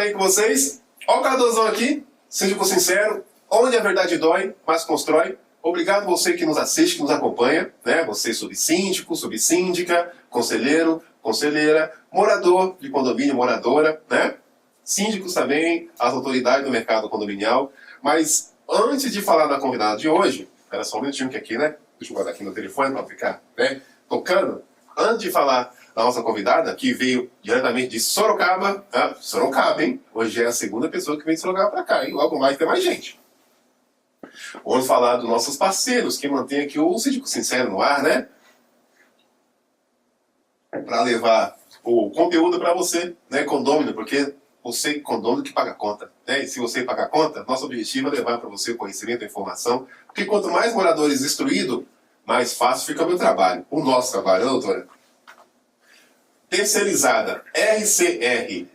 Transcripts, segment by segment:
bem com vocês? Olha o Cardozão aqui, síndico sincero, onde a verdade dói, mas constrói. Obrigado você que nos assiste, que nos acompanha, né? Você subsíndico, subsíndica, conselheiro, conselheira, morador de condomínio, moradora, né? Síndicos também, as autoridades do mercado condominial. Mas antes de falar da convidada de hoje, espera só um minutinho que aqui, né? Deixa eu guardar aqui no telefone para ficar, né, tocando. Antes de falar da nossa convidada, que veio diretamente de Sorocaba, tá? Sorocaba, hein? Hoje é a segunda pessoa que vem de Sorocaba para cá, hein? Logo mais tem mais gente. Vamos falar dos nossos parceiros, que mantém aqui o Síndico Sincero no ar, né? Para levar o conteúdo para você, né, condômino, porque você, condômino, que paga a conta, né? E se você paga a conta, nosso objetivo é levar para você o conhecimento, a informação, porque quanto mais moradores instruídos, mais fácil fica o meu trabalho, o nosso trabalho, né, doutora? Terceirizada, RCR.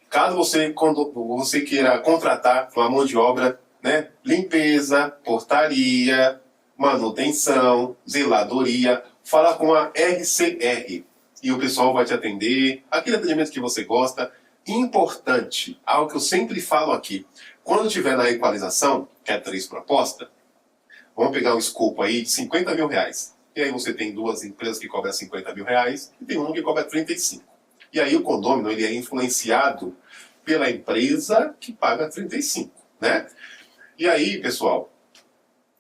Caso você queira contratar uma mão de obra, né, limpeza, portaria, manutenção, zeladoria, fala com a RCR e o pessoal vai te atender, aquele atendimento que você gosta. Importante, algo que eu sempre falo aqui, quando tiver na equalização, que é 3 propostas, vamos pegar um escopo aí de 50 mil reais. E aí você tem duas empresas que cobram 50 mil reais e tem uma que cobra 35. E aí o condômino ele é influenciado pela empresa que paga 35, né? E aí, pessoal,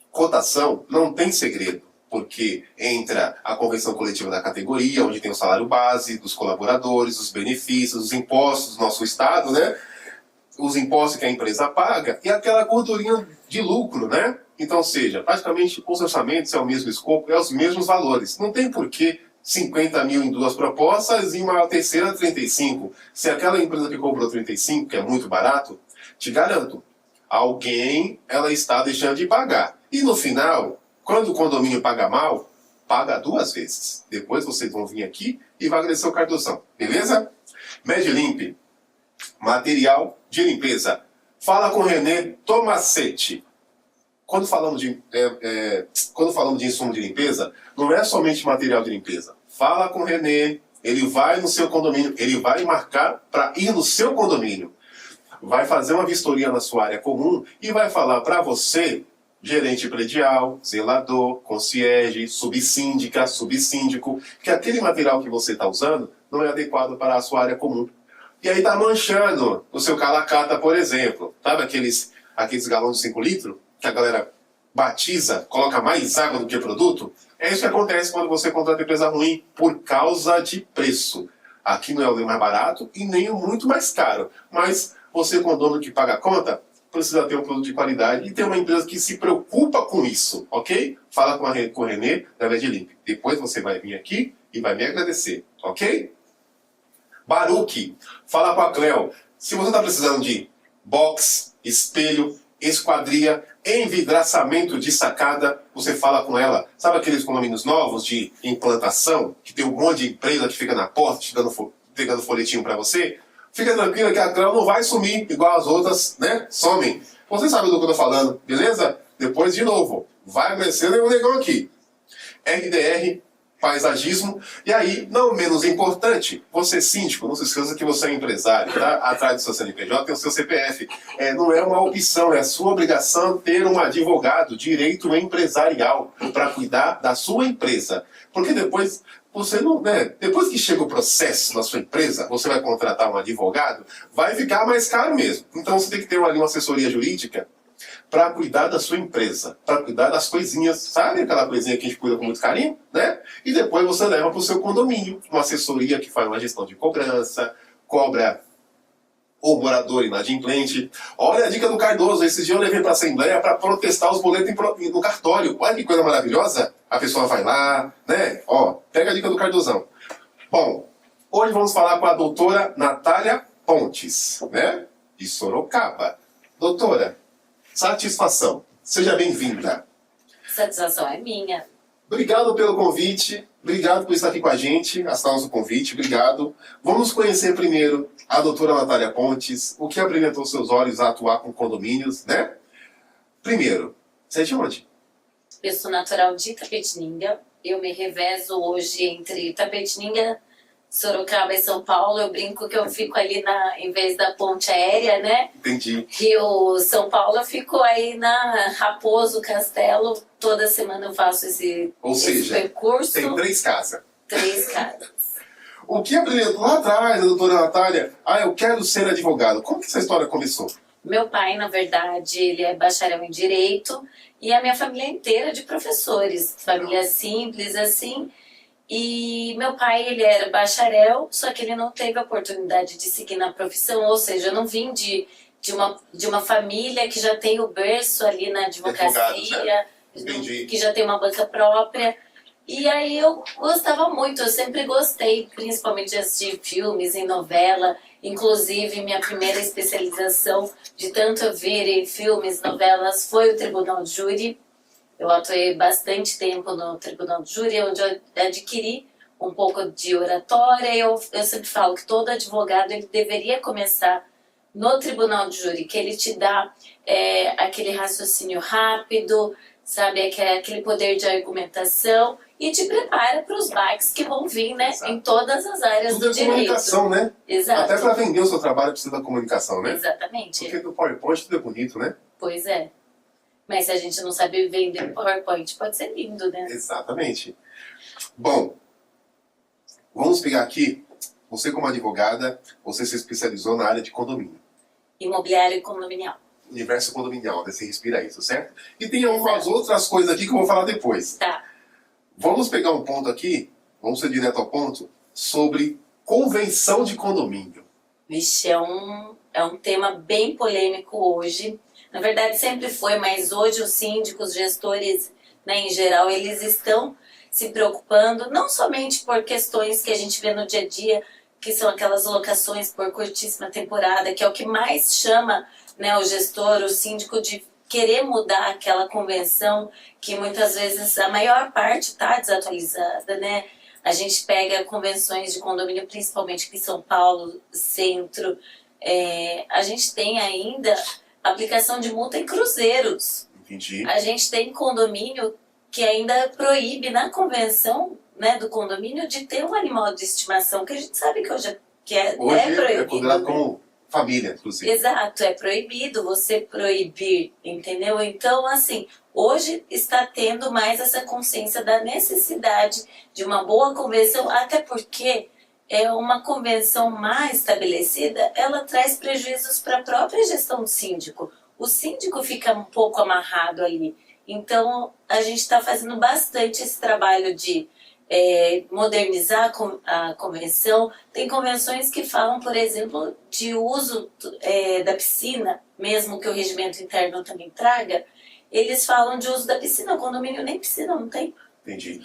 cotação não tem segredo, porque entra a convenção coletiva da categoria, onde tem o salário base dos colaboradores, os benefícios, os impostos do nosso estado, né? Os impostos que a empresa paga e aquela gordurinha de lucro, né? Então, seja, praticamente os orçamentos é o mesmo escopo, é os mesmos valores. Não tem porquê 50 mil em duas propostas e uma terceira 35. Se aquela empresa que cobrou 35, que é muito barato, te garanto, alguém ela está deixando de pagar. E no final, quando o condomínio paga mal, paga 2 vezes. Depois vocês vão vir aqui e vai agradecer o cartãozão, beleza? Medlimp, material de limpeza. Fala com o René Tomacetti. Quando falamos de insumo de limpeza, não é somente material de limpeza. Fala com o René, ele vai no seu condomínio, ele vai marcar para ir no seu condomínio. Vai fazer uma vistoria na sua área comum e vai falar para você, gerente predial, zelador, concierge, subsíndica, subsíndico, que aquele material que você está usando não é adequado para a sua área comum. E aí está manchando o seu calacata, por exemplo. Sabe aqueles galões de 5 litros que a galera batiza, coloca mais água do que produto? É isso que acontece quando você contrata empresa ruim por causa de preço. Aqui não é o mais barato e nem o muito mais caro. Mas você, condomínio que paga a conta, precisa ter um produto de qualidade e ter uma empresa que se preocupa com isso, ok? Fala com o René da Medlimp. Depois você vai vir aqui e vai me agradecer, ok? Baruch, fala com a Cleo. Se você está precisando de box, espelho, esquadria, envidraçamento de sacada, você fala com ela. Sabe aqueles condomínios novos de implantação, que tem um monte de empresa que fica na porta te pegando folhetinho para você? Fica tranquila que a Cleo não vai sumir igual as outras, né? Somem. Você sabe do que eu estou falando, beleza? Depois, de novo, vai agradecer o negão aqui. RDR, paisagismo. E aí, não menos importante, você síndico, não se esqueça que você é empresário, tá? Atrás do seu CNPJ tem o seu CPF. Não é uma opção, é a sua obrigação ter um advogado, direito empresarial, para cuidar da sua empresa. Porque depois, você não, né? Depois que chega o processo na sua empresa, você vai contratar um advogado, vai ficar mais caro mesmo. Então você tem que ter ali uma assessoria jurídica para cuidar da sua empresa, para cuidar das coisinhas, sabe aquela coisinha que a gente cuida com muito carinho, né? E depois você leva para o seu condomínio, uma assessoria que faz uma gestão de cobrança, cobra o morador inadimplente. Olha a dica do Cardoso, esses dias eu levei para a Assembleia para protestar os boletos no cartório. Olha que coisa maravilhosa, a pessoa vai lá, né? Ó, pega a dica do Cardozão. Bom, hoje vamos falar com a doutora Natália Pontes, né? De Sorocaba. Doutora, satisfação. Seja bem-vinda. Satisfação é minha. Obrigado pelo convite. Obrigado por estar aqui com a gente, aceitar nosso convite. Obrigado. Vamos conhecer primeiro a doutora Natália Pontes, o que abrilhantou seus olhos a atuar com condomínios, né? Primeiro, você é de onde? Eu sou natural de Itapetininga. Eu me revezo hoje entre Itapetininga, Sorocaba e São Paulo, eu brinco que eu fico ali em vez da ponte aérea, né? Entendi. Rio, São Paulo, eu fico aí na Raposo, Castelo, toda semana eu faço esse percurso. Tem 3 casas. 3 casas. O que aprendeu lá atrás, a doutora Natália? Eu quero ser advogado. Como que essa história começou? Meu pai, na verdade, ele é bacharel em Direito e a minha família inteira de professores. Família simples, assim. E meu pai, ele era bacharel, só que ele não teve a oportunidade de seguir na profissão. Ou seja, eu não vim de uma família que já tem o berço ali na advocacia, que já tem uma banca própria. E aí eu gostava muito, eu sempre gostei, principalmente de assistir filmes e novela. Inclusive, minha primeira especialização de tanto eu ver em filmes, novelas, foi o Tribunal de Júri. Eu atuei bastante tempo no Tribunal de Júri, onde eu adquiri um pouco de oratória. Eu sempre falo que todo advogado ele deveria começar no Tribunal de Júri, que ele te dá aquele raciocínio rápido, sabe, aquele poder de argumentação e te prepara para os baques que vão vir, né, em todas as áreas do direito. Comunicação, né? Exato. Até para vender o seu trabalho precisa da comunicação, né? Exatamente. Porque no PowerPoint tudo é bonito, né? Pois é. Mas se a gente não sabe vender PowerPoint, pode ser lindo, né? Exatamente. Bom, vamos pegar aqui, você como advogada, você se especializou na área de condomínio. Imobiliário e condominial. Universo condominial, né? Você respira isso, certo? E tem algumas outras coisas aqui que eu vou falar depois. Tá. Vamos pegar um ponto aqui, vamos ser direto ao ponto, sobre convenção de condomínio. Vixe, é um tema bem polêmico hoje. Na verdade sempre foi, mas hoje os síndicos, gestores, né, em geral, eles estão se preocupando, não somente por questões que a gente vê no dia a dia, que são aquelas locações por curtíssima temporada, que é o que mais chama, né, o gestor, o síndico de querer mudar aquela convenção que muitas vezes a maior parte está desatualizada, né? A gente pega convenções de condomínio, principalmente aqui em São Paulo, centro, a gente tem ainda aplicação de multa em cruzeiros. Entendi. A gente tem condomínio que ainda proíbe na convenção, né, do condomínio de ter um animal de estimação, que a gente sabe que hoje é proibido. É considerado, né? como família, inclusive. Exato, é proibido você proibir, entendeu? Então, assim, hoje está tendo mais essa consciência da necessidade de uma boa convenção, até porque uma convenção mal estabelecida, ela traz prejuízos para a própria gestão do síndico. O síndico fica um pouco amarrado ali. Então, a gente está fazendo bastante esse trabalho de modernizar a convenção. Tem convenções que falam, por exemplo, de uso da piscina, mesmo que o regimento interno também traga, eles falam de uso da piscina. O condomínio nem piscina não tem. Entendi.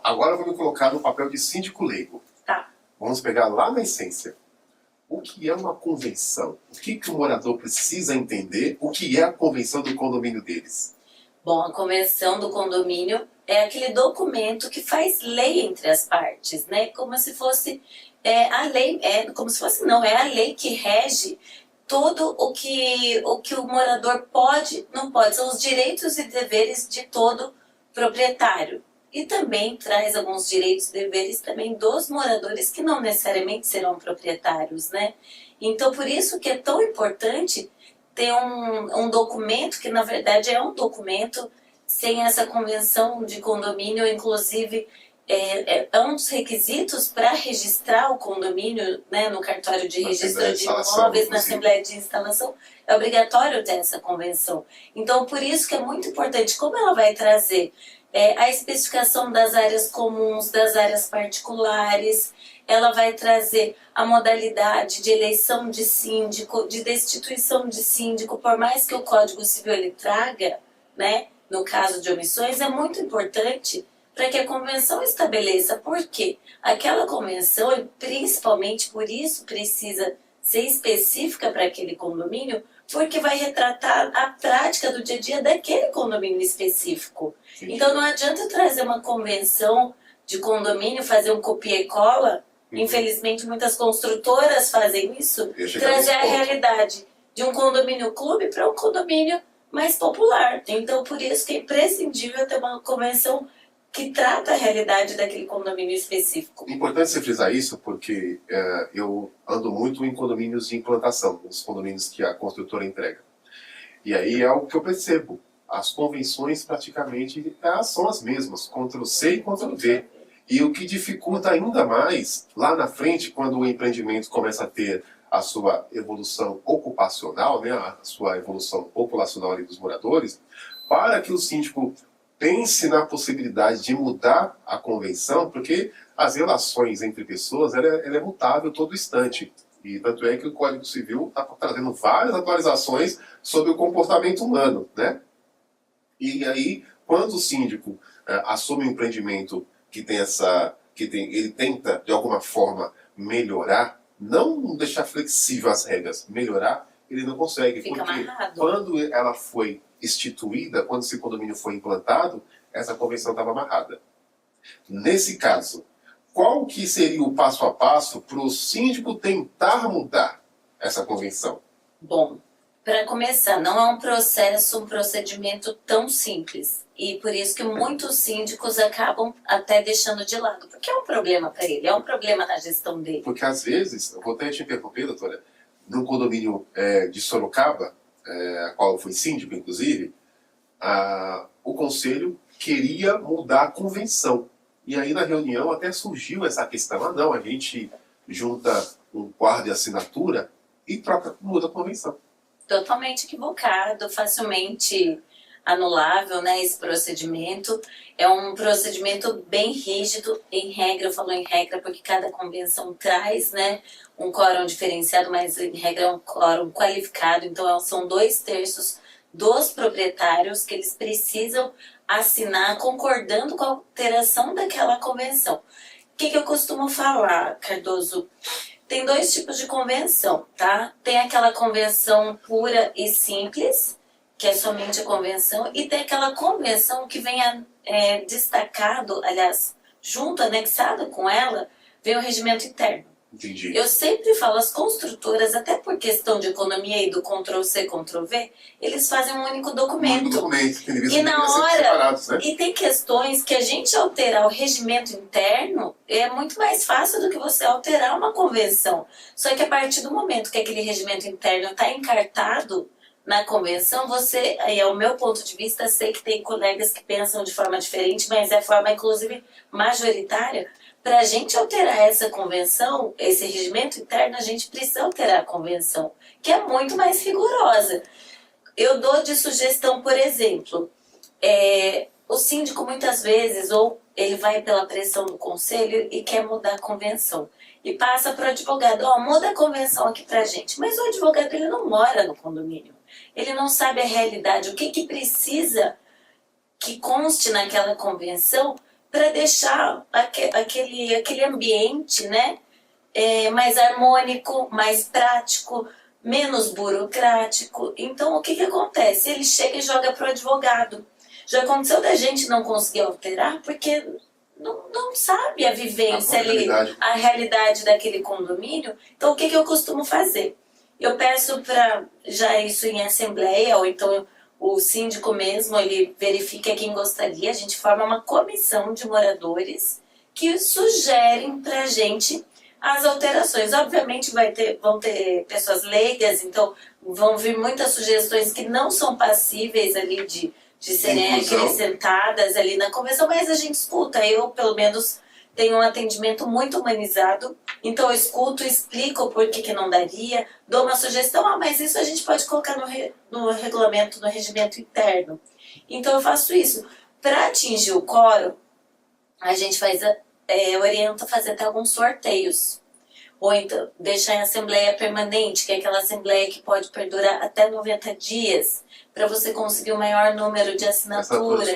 Agora eu vou me colocar no papel de síndico leigo. Tá. Vamos pegar lá na essência. O que é uma convenção? O que o morador precisa entender? O que é a convenção do condomínio deles? Bom, a convenção do condomínio é aquele documento que faz lei entre as partes, né? Como se fosse a lei, como se fosse não, é a lei que rege tudo o que o morador pode, não pode, são os direitos e deveres de todo proprietário. E também traz alguns direitos e deveres também dos moradores que não necessariamente serão proprietários, né? Então, por isso que é tão importante ter um documento que, na verdade, é um documento sem essa convenção de condomínio, inclusive, é um dos requisitos para registrar o condomínio, né, no cartório de registro de imóveis, na Assembleia de Instalação, é obrigatório ter essa convenção. Então, por isso que é muito importante, como ela vai trazer a especificação das áreas comuns, das áreas particulares, ela vai trazer a modalidade de eleição de síndico, de destituição de síndico, por mais que o Código Civil ele traga, né, no caso de omissões, é muito importante para que a convenção estabeleça, porque aquela convenção, e principalmente por isso, precisa ser específica para aquele condomínio, porque vai retratar a prática do dia a dia daquele condomínio específico. Sim. Então não adianta trazer uma convenção de condomínio, fazer um copia e cola. Infelizmente muitas construtoras fazem isso, trazer a realidade de um condomínio clube para um condomínio mais popular. Então por isso que é imprescindível ter uma convenção que trata a realidade daquele condomínio específico. É importante você frisar isso porque eu ando muito em condomínios de implantação, os condomínios que a construtora entrega. E aí é algo que eu percebo. As convenções praticamente são as mesmas, Ctrl+C e Ctrl+V. E o que dificulta ainda mais, lá na frente, quando o empreendimento começa a ter a sua evolução ocupacional, né, a sua evolução populacional ali dos moradores, para que o síndico pense na possibilidade de mudar a convenção, porque as relações entre pessoas ela é mutável todo instante. E tanto é que o Código Civil está trazendo várias atualizações sobre o comportamento humano, né? E aí, quando o síndico assume um empreendimento ele tenta, de alguma forma, melhorar, não deixar flexível as regras, melhorar, ele não consegue. Fica porque amarrado. quando ela foi instituída, quando esse condomínio foi implantado, essa convenção estava amarrada. Nesse caso, qual que seria o passo a passo para o síndico tentar mudar essa convenção? Bom, para começar, não é um procedimento tão simples. E por isso que muitos síndicos acabam até deixando de lado. Porque é um problema para ele, é um problema na gestão dele. Porque às vezes, eu vou até te interromper, doutora, num condomínio de Sorocaba, a qual eu fui síndico, inclusive, o conselho queria mudar a convenção. E aí na reunião até surgiu essa questão, não, a gente junta um quadro de assinatura e muda a convenção. Totalmente equivocado, facilmente anulável, né, esse procedimento. É um procedimento bem rígido, em regra, eu falo em regra porque cada convenção traz, né, um quórum diferenciado, mas em regra é um quórum qualificado, então são 2/3 dos proprietários que eles precisam assinar concordando com a alteração daquela convenção. O que eu costumo falar, Cardoso? Tem 2 tipos de convenção, tá? Tem aquela convenção pura e simples, que é somente a convenção, e tem aquela convenção que vem destacado, aliás, junto, anexado com ela, vem o regimento interno. Entendi. Eu sempre falo, as construtoras, até por questão de economia e do Ctrl+C, Ctrl+V, eles fazem um único documento. E na hora, né? E tem questões que a gente alterar o regimento interno é muito mais fácil do que você alterar uma convenção. Só que a partir do momento que aquele regimento interno está encartado na convenção, aí é o meu ponto de vista, sei que tem colegas que pensam de forma diferente, mas é forma, inclusive, majoritária. Para a gente alterar essa convenção, esse regimento interno, a gente precisa alterar a convenção, que é muito mais rigorosa. Eu dou de sugestão, por exemplo, o síndico muitas vezes, ou ele vai pela pressão do conselho e quer mudar a convenção. E passa para o advogado, muda a convenção aqui para a gente. Mas o advogado ele não mora no condomínio. Ele não sabe a realidade, o que precisa que conste naquela convenção para deixar aquele ambiente, né, mais harmônico, mais prático, menos burocrático. Então, o que acontece? Ele chega e joga para o advogado. Já aconteceu da gente não conseguir alterar porque não sabe a vivência ali, a realidade daquele condomínio. Então, o que eu costumo fazer? Eu peço para já isso em assembleia, ou então o síndico mesmo, ele verifica quem gostaria, a gente forma uma comissão de moradores que sugerem para a gente as alterações. Obviamente vão ter pessoas leigas, então vão vir muitas sugestões que não são passíveis ali de serem acrescentadas ali na convenção, mas a gente escuta. Eu, pelo menos, tenho um atendimento muito humanizado, então eu escuto, explico por que não daria, dou uma sugestão, mas isso a gente pode colocar no regulamento, no regimento interno. Então eu faço isso. Para atingir o quórum, a gente orienta a fazer até alguns sorteios. Ou então deixar em assembleia permanente, que é aquela assembleia que pode perdurar até 90 dias, para você conseguir o maior número de assinaturas.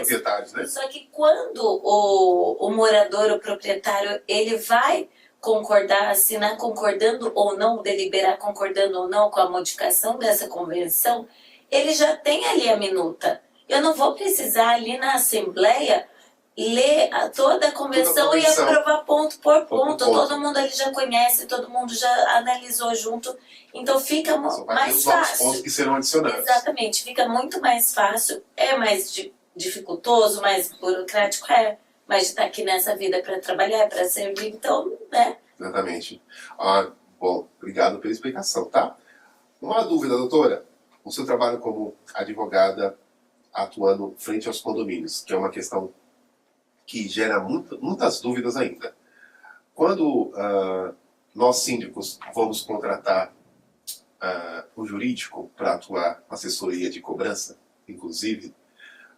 Né? Só que quando o morador, o proprietário, ele vai concordar, assinar concordando ou não, deliberar concordando ou não com a modificação dessa convenção, ele já tem ali a minuta. Eu não vou precisar ali na assembleia ler toda a convenção e aprovar ponto por ponto. Todo mundo ali já conhece, todo mundo já analisou junto. Então fica mais fácil. Pontos que serão adicionados. Exatamente, fica muito mais fácil. É mais dificultoso, mais burocrático, mas de estar aqui nessa vida para trabalhar, para servir, então, né? Exatamente. Bom, obrigado pela explicação, tá? Uma dúvida, doutora. O seu trabalho como advogada atuando frente aos condomínios, que é uma questão que gera muitas dúvidas ainda. Quando nós síndicos vamos contratar um jurídico para atuar na assessoria de cobrança, inclusive,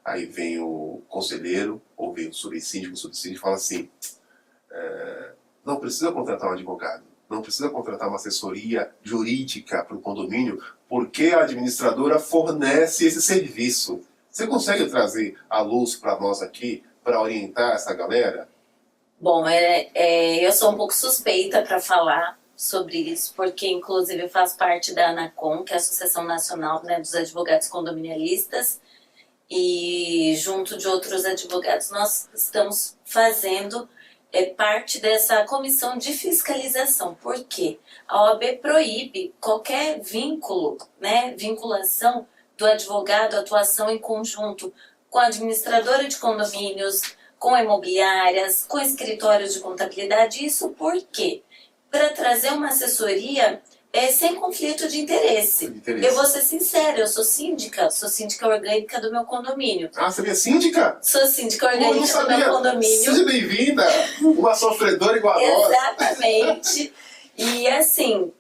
aí vem o conselheiro, ou vem o subsíndico fala assim, não precisa contratar um advogado, não precisa contratar uma assessoria jurídica para o condomínio, porque a administradora fornece esse serviço. Você consegue trazer a luz para nós aqui, para orientar essa galera? Bom, eu sou um pouco suspeita para falar sobre isso, porque inclusive eu faço parte da ANACOM, que é a Associação Nacional, né, dos Advogados Condominialistas, e junto de outros advogados nós estamos fazendo parte dessa comissão de fiscalização. Por quê? A OAB proíbe qualquer vínculo, né, vinculação do advogado, atuação em conjunto com a administradora de condomínios, com imobiliárias, com escritórios de contabilidade. Isso por quê? Para trazer uma assessoria sem conflito de interesse. Eu vou ser sincera, eu sou síndica orgânica do meu condomínio. Ah, você é síndica? Sou síndica orgânica do meu condomínio. Seja bem-vinda, uma sofredora igual a nós. Exatamente. E assim,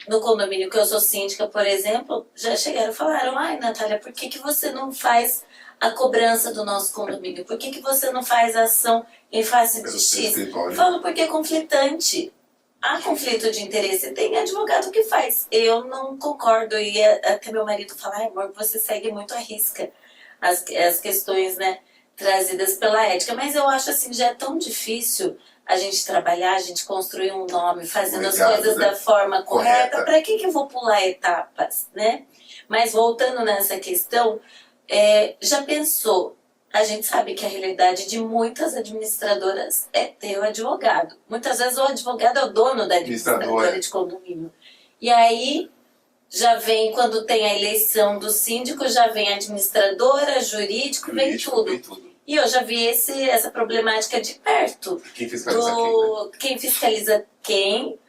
no condomínio que eu sou síndica, por exemplo, já chegaram e falaram, ai, Natália, por que você não faz a cobrança do nosso condomínio? Por que você não faz a ação em face de X? Falo porque é conflitante. Há conflito de interesse, tem advogado que faz. Eu não concordo, e até meu marido fala, ai, amor, você segue muito à risca as questões, né, trazidas pela ética. Mas eu acho assim, já é tão difícil a gente trabalhar, a gente construir um nome, fazendo as coisas da forma correta. Para que eu vou pular etapas, né? Mas voltando nessa questão, já pensou? A gente sabe que a realidade de muitas administradoras é ter o advogado. Muitas vezes o advogado é o dono da administradora de condomínio. E aí, já vem, quando tem a eleição do síndico, já vem a administradora, jurídico, vem tudo. E eu já vi essa problemática de perto. Quem fiscaliza quem, né? Quem fiscaliza quem?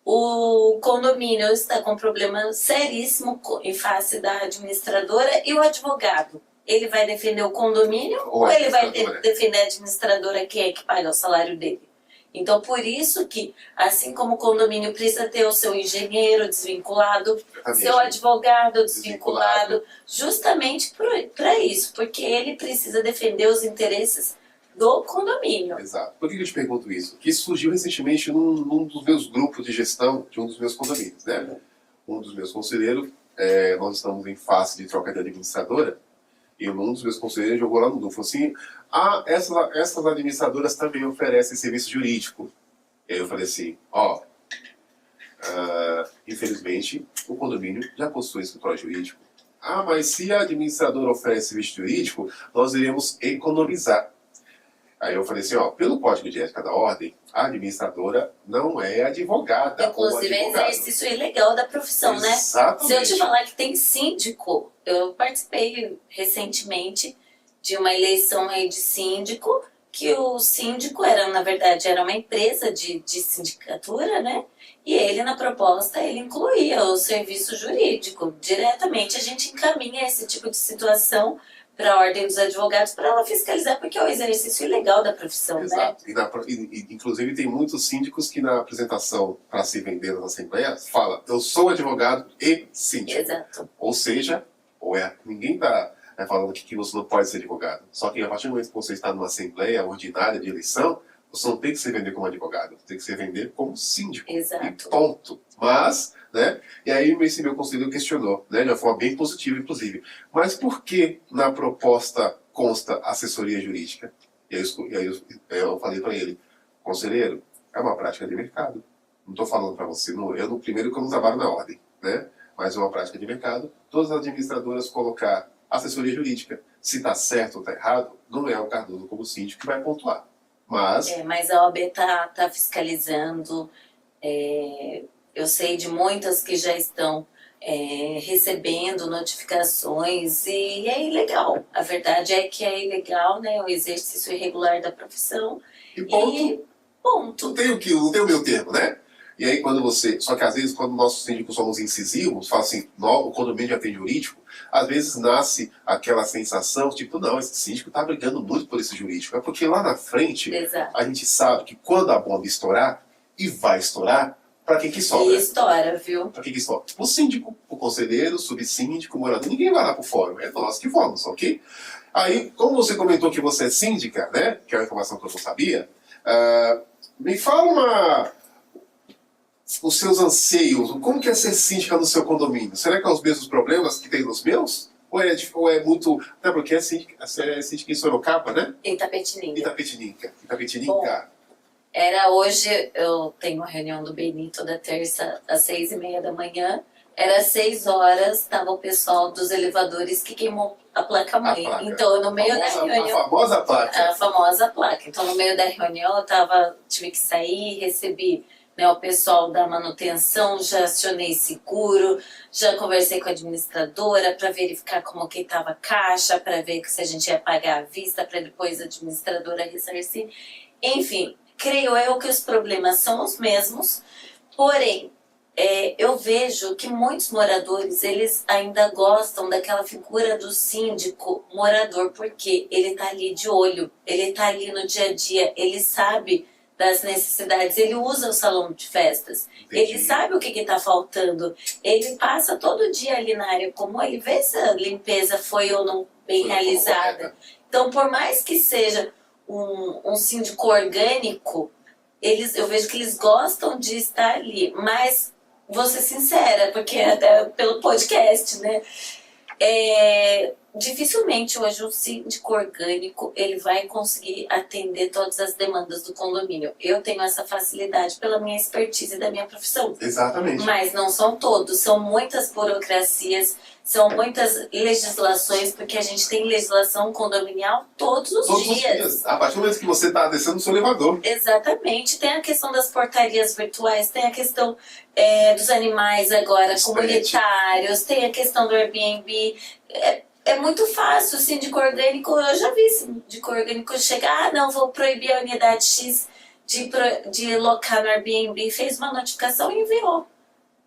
O condomínio está com um problema seríssimo em face da administradora e o advogado. Ele vai defender o condomínio ou ele vai defender a administradora, quem é que paga o salário dele? Então, por isso que, assim como o condomínio precisa ter o seu engenheiro desvinculado, seu advogado desvinculado, justamente para isso, porque ele precisa defender os interesses do condomínio. Exato. Por que eu te pergunto isso? Porque isso surgiu recentemente num dos meus grupos de gestão de um dos meus condomínios, né? Um dos meus conselheiros, nós estamos em fase de troca de administradora, e um dos meus conselheiros jogou lá no grupo, falou assim, essas administradoras também oferecem serviço jurídico. E aí eu falei assim, infelizmente, o condomínio já possui escritório jurídico. Ah, mas se a administradora oferece serviço jurídico, nós iremos economizar. Aí eu falei assim, pelo Código de Ética da Ordem, a administradora não é advogada. Inclusive é exercício ilegal da profissão, exatamente, né? Se eu te falar que tem síndico, eu participei recentemente de uma eleição aí de síndico, que o síndico na verdade, era uma empresa de sindicatura, né? E ele, na proposta, ele incluía o serviço jurídico. Diretamente a gente encaminha esse tipo de situação para a Ordem dos Advogados, para ela fiscalizar, porque é o exercício ilegal da profissão, exato, né? Inclusive tem muitos síndicos que na apresentação para se vender nas assembleias fala, eu sou advogado e síndico. Exato. Ou seja, ninguém está falando que você não pode ser advogado. Só que a partir do momento que você está numa assembleia ordinária de eleição, você não tem que se vender como advogado, você tem que se vender como síndico. Exato. E ponto. Mas, né? E aí esse meu conselheiro questionou, né, de uma forma bem positiva, inclusive. Mas por que na proposta consta assessoria jurídica? E aí eu falei para ele, conselheiro, é uma prática de mercado. Não estou falando para você, primeiro que eu não trabalho na ordem, né? Mas é uma prática de mercado. Todas as administradoras colocar assessoria jurídica. Se está certo ou está errado, não é o Cardoso como síndico que vai pontuar. Mas a OAB está fiscalizando. Eu sei de muitas que já estão recebendo notificações e é ilegal. A verdade é que é ilegal, né, o exercício irregular da profissão. E ponto. E ponto. Não tem o meu termo, né? E aí quando você... Só que às vezes quando nossos síndicos somos incisivos, fala assim, o condomínio já tem jurídico, às vezes nasce aquela sensação, tipo, não, esse síndico tá brigando muito por esse jurídico. É porque lá na frente, Exato. a gente sabe que quando a bomba estourar, e vai estourar, para quem que sobra? E estoura, viu? Para quem que sobra? O síndico, o conselheiro, o subsíndico, o morador, ninguém vai lá pro fórum, é nós que vamos, ok? Aí, como você comentou que você é síndica, né, que é uma informação que eu não sabia, me fala os seus anseios, como que é ser síndica no seu condomínio? Será que é os mesmos problemas que tem nos meus? Ou é muito... Até porque é síndica em Sorocaba, né? Itapetininga. Itapetininga. Era hoje, eu tenho uma reunião do Beni toda terça às 6h30 da manhã. Era 6 horas, estava o pessoal dos elevadores que queimou a placa-mãe. Então, no meio da reunião... A famosa placa. A famosa placa. Então, no meio da reunião, tive que sair, recebi, né, o pessoal da manutenção, já acionei seguro, já conversei com a administradora para verificar como que estava a caixa, para ver se a gente ia pagar à vista, para depois a administradora ressarcir. Enfim, creio eu que os problemas são os mesmos, porém, eu vejo que muitos moradores, eles ainda gostam daquela figura do síndico morador, porque ele está ali de olho, ele está ali no dia a dia, ele sabe das necessidades, ele usa o salão de festas, ele sabe o que está faltando, ele passa todo dia ali na área comum, ele vê se a limpeza foi ou não bem realizada. Então, por mais que seja um síndico orgânico, eu vejo que eles gostam de estar ali, mas vou ser sincera, porque até pelo podcast, né? Dificilmente hoje um síndico orgânico ele vai conseguir atender todas as demandas do condomínio. Eu tenho essa facilidade pela minha expertise da minha profissão. Exatamente. Mas não são todos, são muitas burocracias, são muitas legislações, porque a gente tem legislação condominial todos os dias. A partir do momento que você está descendo do seu elevador. Exatamente. Tem a questão das portarias virtuais, tem a questão dos animais agora comunitários, tem a questão do Airbnb. É muito fácil o síndico orgânico, eu já vi síndico orgânico chegar, não, vou proibir a unidade X de locar no Airbnb, fez uma notificação e enviou.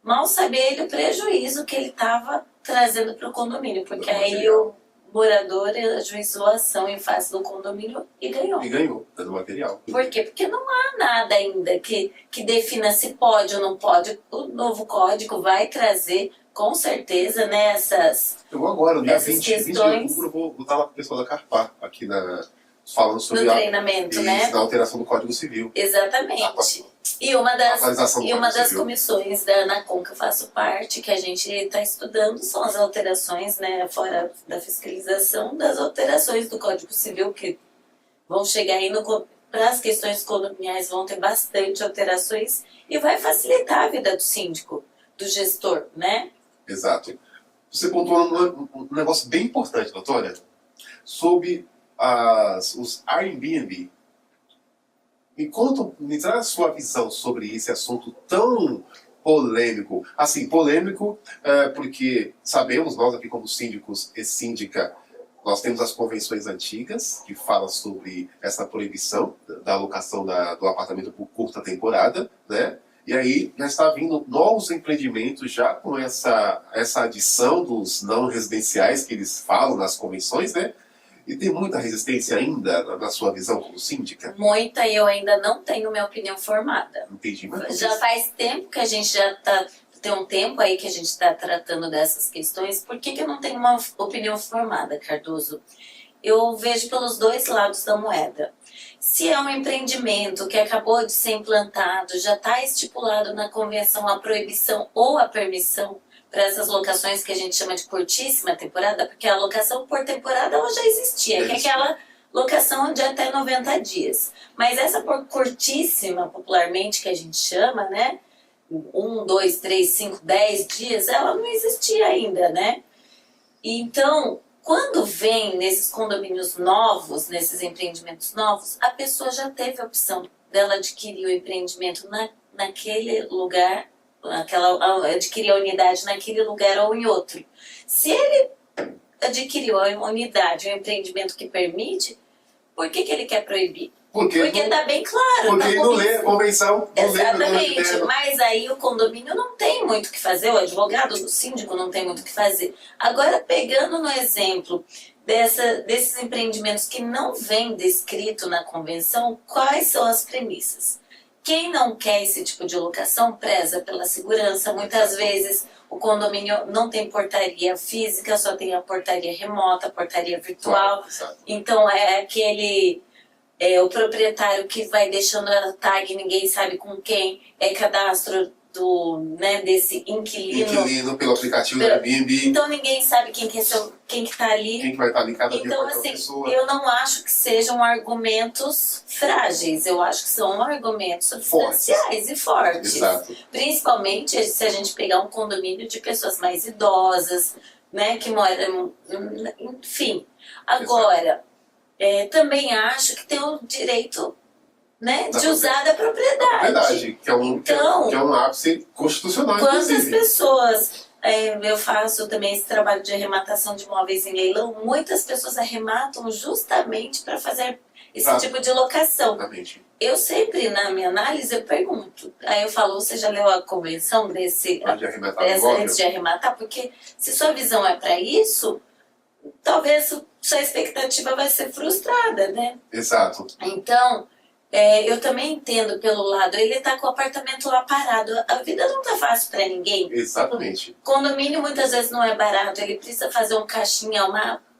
Mal sabia ele o prejuízo que ele estava trazendo para o condomínio, porque aí o morador ajuizou a ação em face do condomínio e ganhou. E ganhou, dando material. Por quê? Porque não há nada ainda que defina se pode ou não pode. O novo código vai trazer, com certeza, né, Eu vou agora, no dia 20 questões... de outubro, vou estar lá com o pessoal da Carpar, aqui falando sobre no treinamento, né? Na alteração do Código Civil. Exatamente. E uma das comissões da ANACOM que eu faço parte, que a gente está estudando, são as alterações, né, fora da fiscalização, das alterações do Código Civil, que vão chegar aí para as questões condominiais, vão ter bastante alterações e vai facilitar a vida do síndico, do gestor, né? Exato. Você pontuou um negócio bem importante, doutora, sobre os Airbnb. Me traz a sua visão sobre esse assunto tão polêmico. Assim, polêmico porque sabemos, nós aqui como síndicos e síndica, nós temos as convenções antigas que falam sobre essa proibição da alocação do apartamento por curta temporada, né? E aí já está vindo novos empreendimentos já com essa adição dos não residenciais que eles falam nas convenções, né? E tem muita resistência ainda na sua visão como síndica? Muita, e eu ainda não tenho minha opinião formada. Entendi. Mas já faz tempo que a gente tem um tempo aí que a gente está tratando dessas questões. Por que eu não tenho uma opinião formada, Cardoso? Eu vejo pelos dois lados da moeda. Se é um empreendimento que acabou de ser implantado, já está estipulado na convenção a proibição ou a permissão para essas locações que a gente chama de curtíssima temporada, porque a locação por temporada ela já existia, que é aquela locação de até 90 dias. Mas essa por curtíssima, popularmente, que a gente chama, né? 1, 2, 3, 5, 10 dias, ela não existia ainda, né? Então, quando vem nesses condomínios novos, nesses empreendimentos novos, a pessoa já teve a opção dela adquirir o empreendimento naquele lugar adquirir a unidade naquele lugar ou em outro. Se ele adquiriu a unidade, um empreendimento que permite, por que ele quer proibir? Porque está bem claro. Porque ele não lê a convenção. Exatamente. Mas aí o condomínio não tem muito o que fazer, o advogado do síndico não tem muito o que fazer. Agora, pegando no exemplo desses empreendimentos que não vem descrito na convenção, quais são as premissas? Quem não quer esse tipo de locação preza pela segurança. Muitas vezes o condomínio não tem portaria física, só tem a portaria remota, a portaria virtual. Então é aquele... o proprietário que vai deixando a tag, ninguém sabe com quem, é cadastro desse inquilino pelo aplicativo da Airbnb. Então ninguém sabe quem que está ali. Quem que vai estar ali cada dia então, assim, pessoa. Eu não acho que sejam argumentos frágeis, eu acho que são argumentos substanciais e fortes. Exato. Principalmente se a gente pegar um condomínio de pessoas mais idosas, né, que moram, enfim. Agora, também acho que tem o direito, né, de usar da propriedade. Que é um ápice constitucional. Quantas pessoas, eu faço também esse trabalho de arrematação de imóveis em leilão, muitas pessoas arrematam justamente para fazer esse tipo de locação. Exatamente. Eu sempre, na minha análise, eu pergunto. Aí eu falo, você já leu a convenção antes de arrematar? Porque se sua visão é para isso, talvez sua expectativa vai ser frustrada, né? Exato. Então, eu também entendo pelo lado, ele tá com o apartamento lá parado, a vida não tá fácil para ninguém. Exatamente. Condomínio muitas vezes não é barato, ele precisa fazer um caixinha,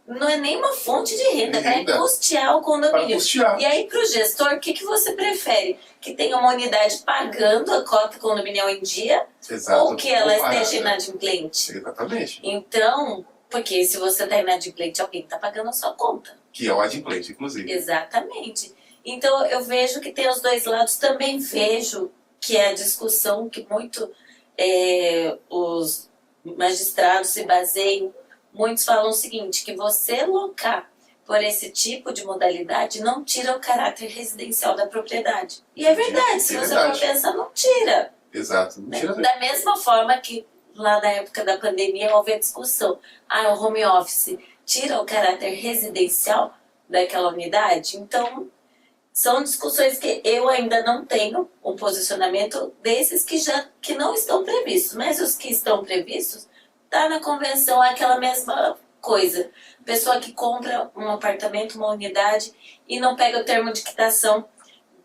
não é nem uma fonte de renda, para custear o condomínio. E aí pro gestor, o que você prefere? Que tenha uma unidade pagando a cota condominial em dia? Exato. Ou que ela esteja inadimplente? Exatamente. Então, porque se você tá inadimplente, alguém tá pagando a sua conta. Que é o adimplente, inclusive. Exatamente. Então eu vejo que tem os dois lados, também vejo que é a discussão que muito os magistrados se baseiam, muitos falam o seguinte, que você locar por esse tipo de modalidade não tira o caráter residencial da propriedade. E é verdade, se você for pensar, não tira. Exato, não tira. Da mesma forma que lá na época da pandemia houve a discussão, o home office tira o caráter residencial daquela unidade? Então, são discussões que eu ainda não tenho um posicionamento desses que não estão previstos, mas os que estão previstos, tá na convenção aquela mesma coisa. Pessoa que compra um apartamento, uma unidade e não pega o termo de quitação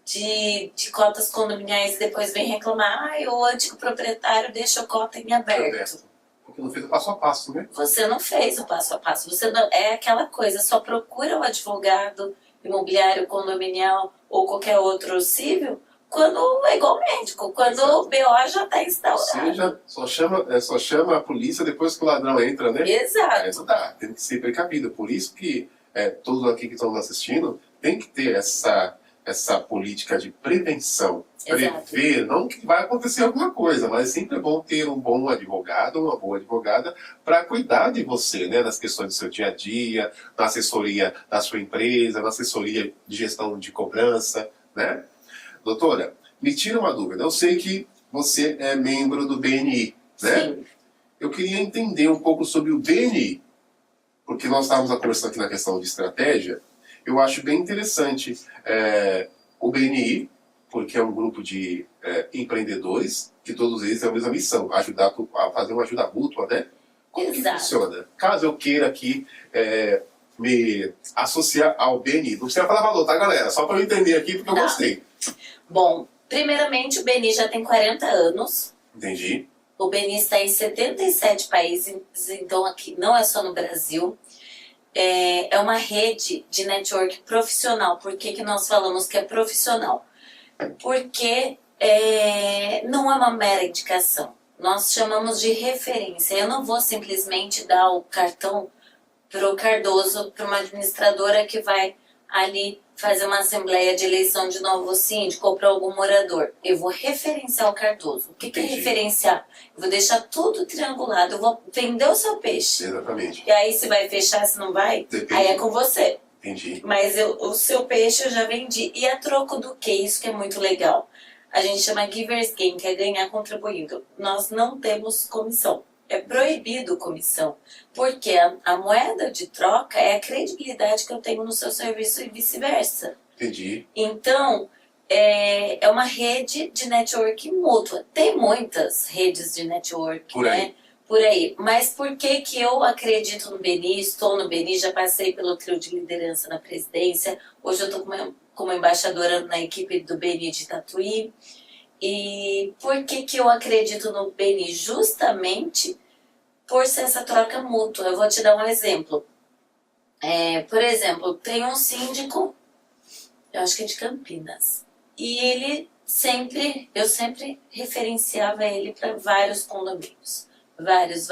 de cotas condominiais e depois vem reclamar, o antigo proprietário deixou cota em aberto. Porque não fez o passo a passo, né? Você não fez o passo a passo, você não, é aquela coisa, só procura o advogado imobiliário, condominial ou qualquer outro civil quando é igual médico, quando o BO já está instaurado. Ou seja, só chama a polícia depois que o ladrão entra, né? Exato. Não dá, tem que ser precavido. Por isso que todos aqui que estão nos assistindo tem que ter essa política de prevenção. Exato. Prever, não que vai acontecer alguma coisa, mas sempre é bom ter um bom advogado, uma boa advogada para cuidar de você, né, nas questões do seu dia a dia, na assessoria da sua empresa, na assessoria de gestão de cobrança, né? Doutora, me tira uma dúvida. Eu sei que você é membro do BNI, né? Sim. Eu queria entender um pouco sobre o BNI, porque nós estávamos conversando aqui na questão de estratégia. Eu acho bem interessante o BNI, porque é um grupo de empreendedores, que todos eles têm a mesma missão, ajudar a fazer uma ajuda mútua, né? Como que funciona? Caso eu queira aqui me associar ao BNI, não precisa falar valor, tá, galera? Só para eu entender aqui, porque eu gostei. Bom, primeiramente o BNI já tem 40 anos. Entendi. O BNI está em 77 países, então aqui não é só no Brasil. É uma rede de network profissional. Por que nós falamos que é profissional? Porque não é uma mera indicação. Nós chamamos de referência. Eu não vou simplesmente dar o cartão para o Cardoso, para uma administradora que vai ali fazer uma assembleia de eleição de novo síndico ou para algum morador. Eu vou referenciar o Cardoso. O que é referenciar? Eu vou deixar tudo triangulado, eu vou vender o seu peixe. Exatamente. E aí se vai fechar, se não vai, depende. Aí é com você. Entendi. Mas o seu peixe eu já vendi. E a troco do quê? Isso que é muito legal. a gente chama Givers Gain, que é ganhar contribuindo. Nós não temos comissão. É proibido comissão, porque a moeda de troca é a credibilidade que eu tenho no seu serviço e vice-versa. Entendi. Então, é uma rede de network mútua. Tem muitas redes de network, Por aí. né? Por aí. Mas por que que eu acredito no Beni, estou no Beni, já passei pelo trio de liderança na presidência, hoje eu estou como embaixadora na equipe do Beni de Tatuí. E por que que eu acredito no Beni? Justamente por ser essa troca mútua. Eu vou te dar um exemplo. Por exemplo, tem um síndico, eu acho que é de Campinas, e eu sempre referenciava ele para vários condomínios. Vários.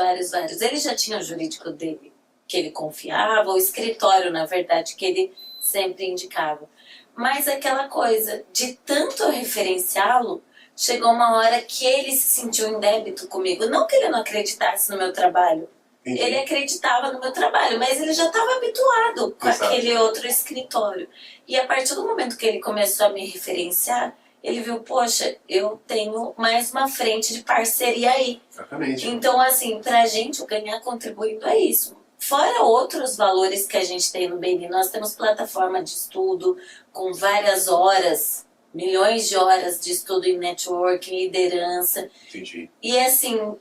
Ele já tinha o jurídico dele, que ele confiava, o escritório, na verdade, que ele sempre indicava. Mas aquela coisa, de tanto eu referenciá-lo, chegou uma hora que ele se sentiu em débito comigo. Não que ele não acreditasse no meu trabalho. Entendi. Ele acreditava no meu trabalho, mas ele já estava habituado com Exato. aquele outro escritório. E a partir do momento que ele começou a me referenciar, ele viu, poxa, eu tenho mais uma frente de parceria aí. Exatamente. Então, assim, pra gente, o ganhar contribuindo é isso. Fora outros valores que a gente tem no Beni, nós temos plataforma de estudo com várias horas, milhões de horas de estudo em networking, liderança. Entendi. E, assim,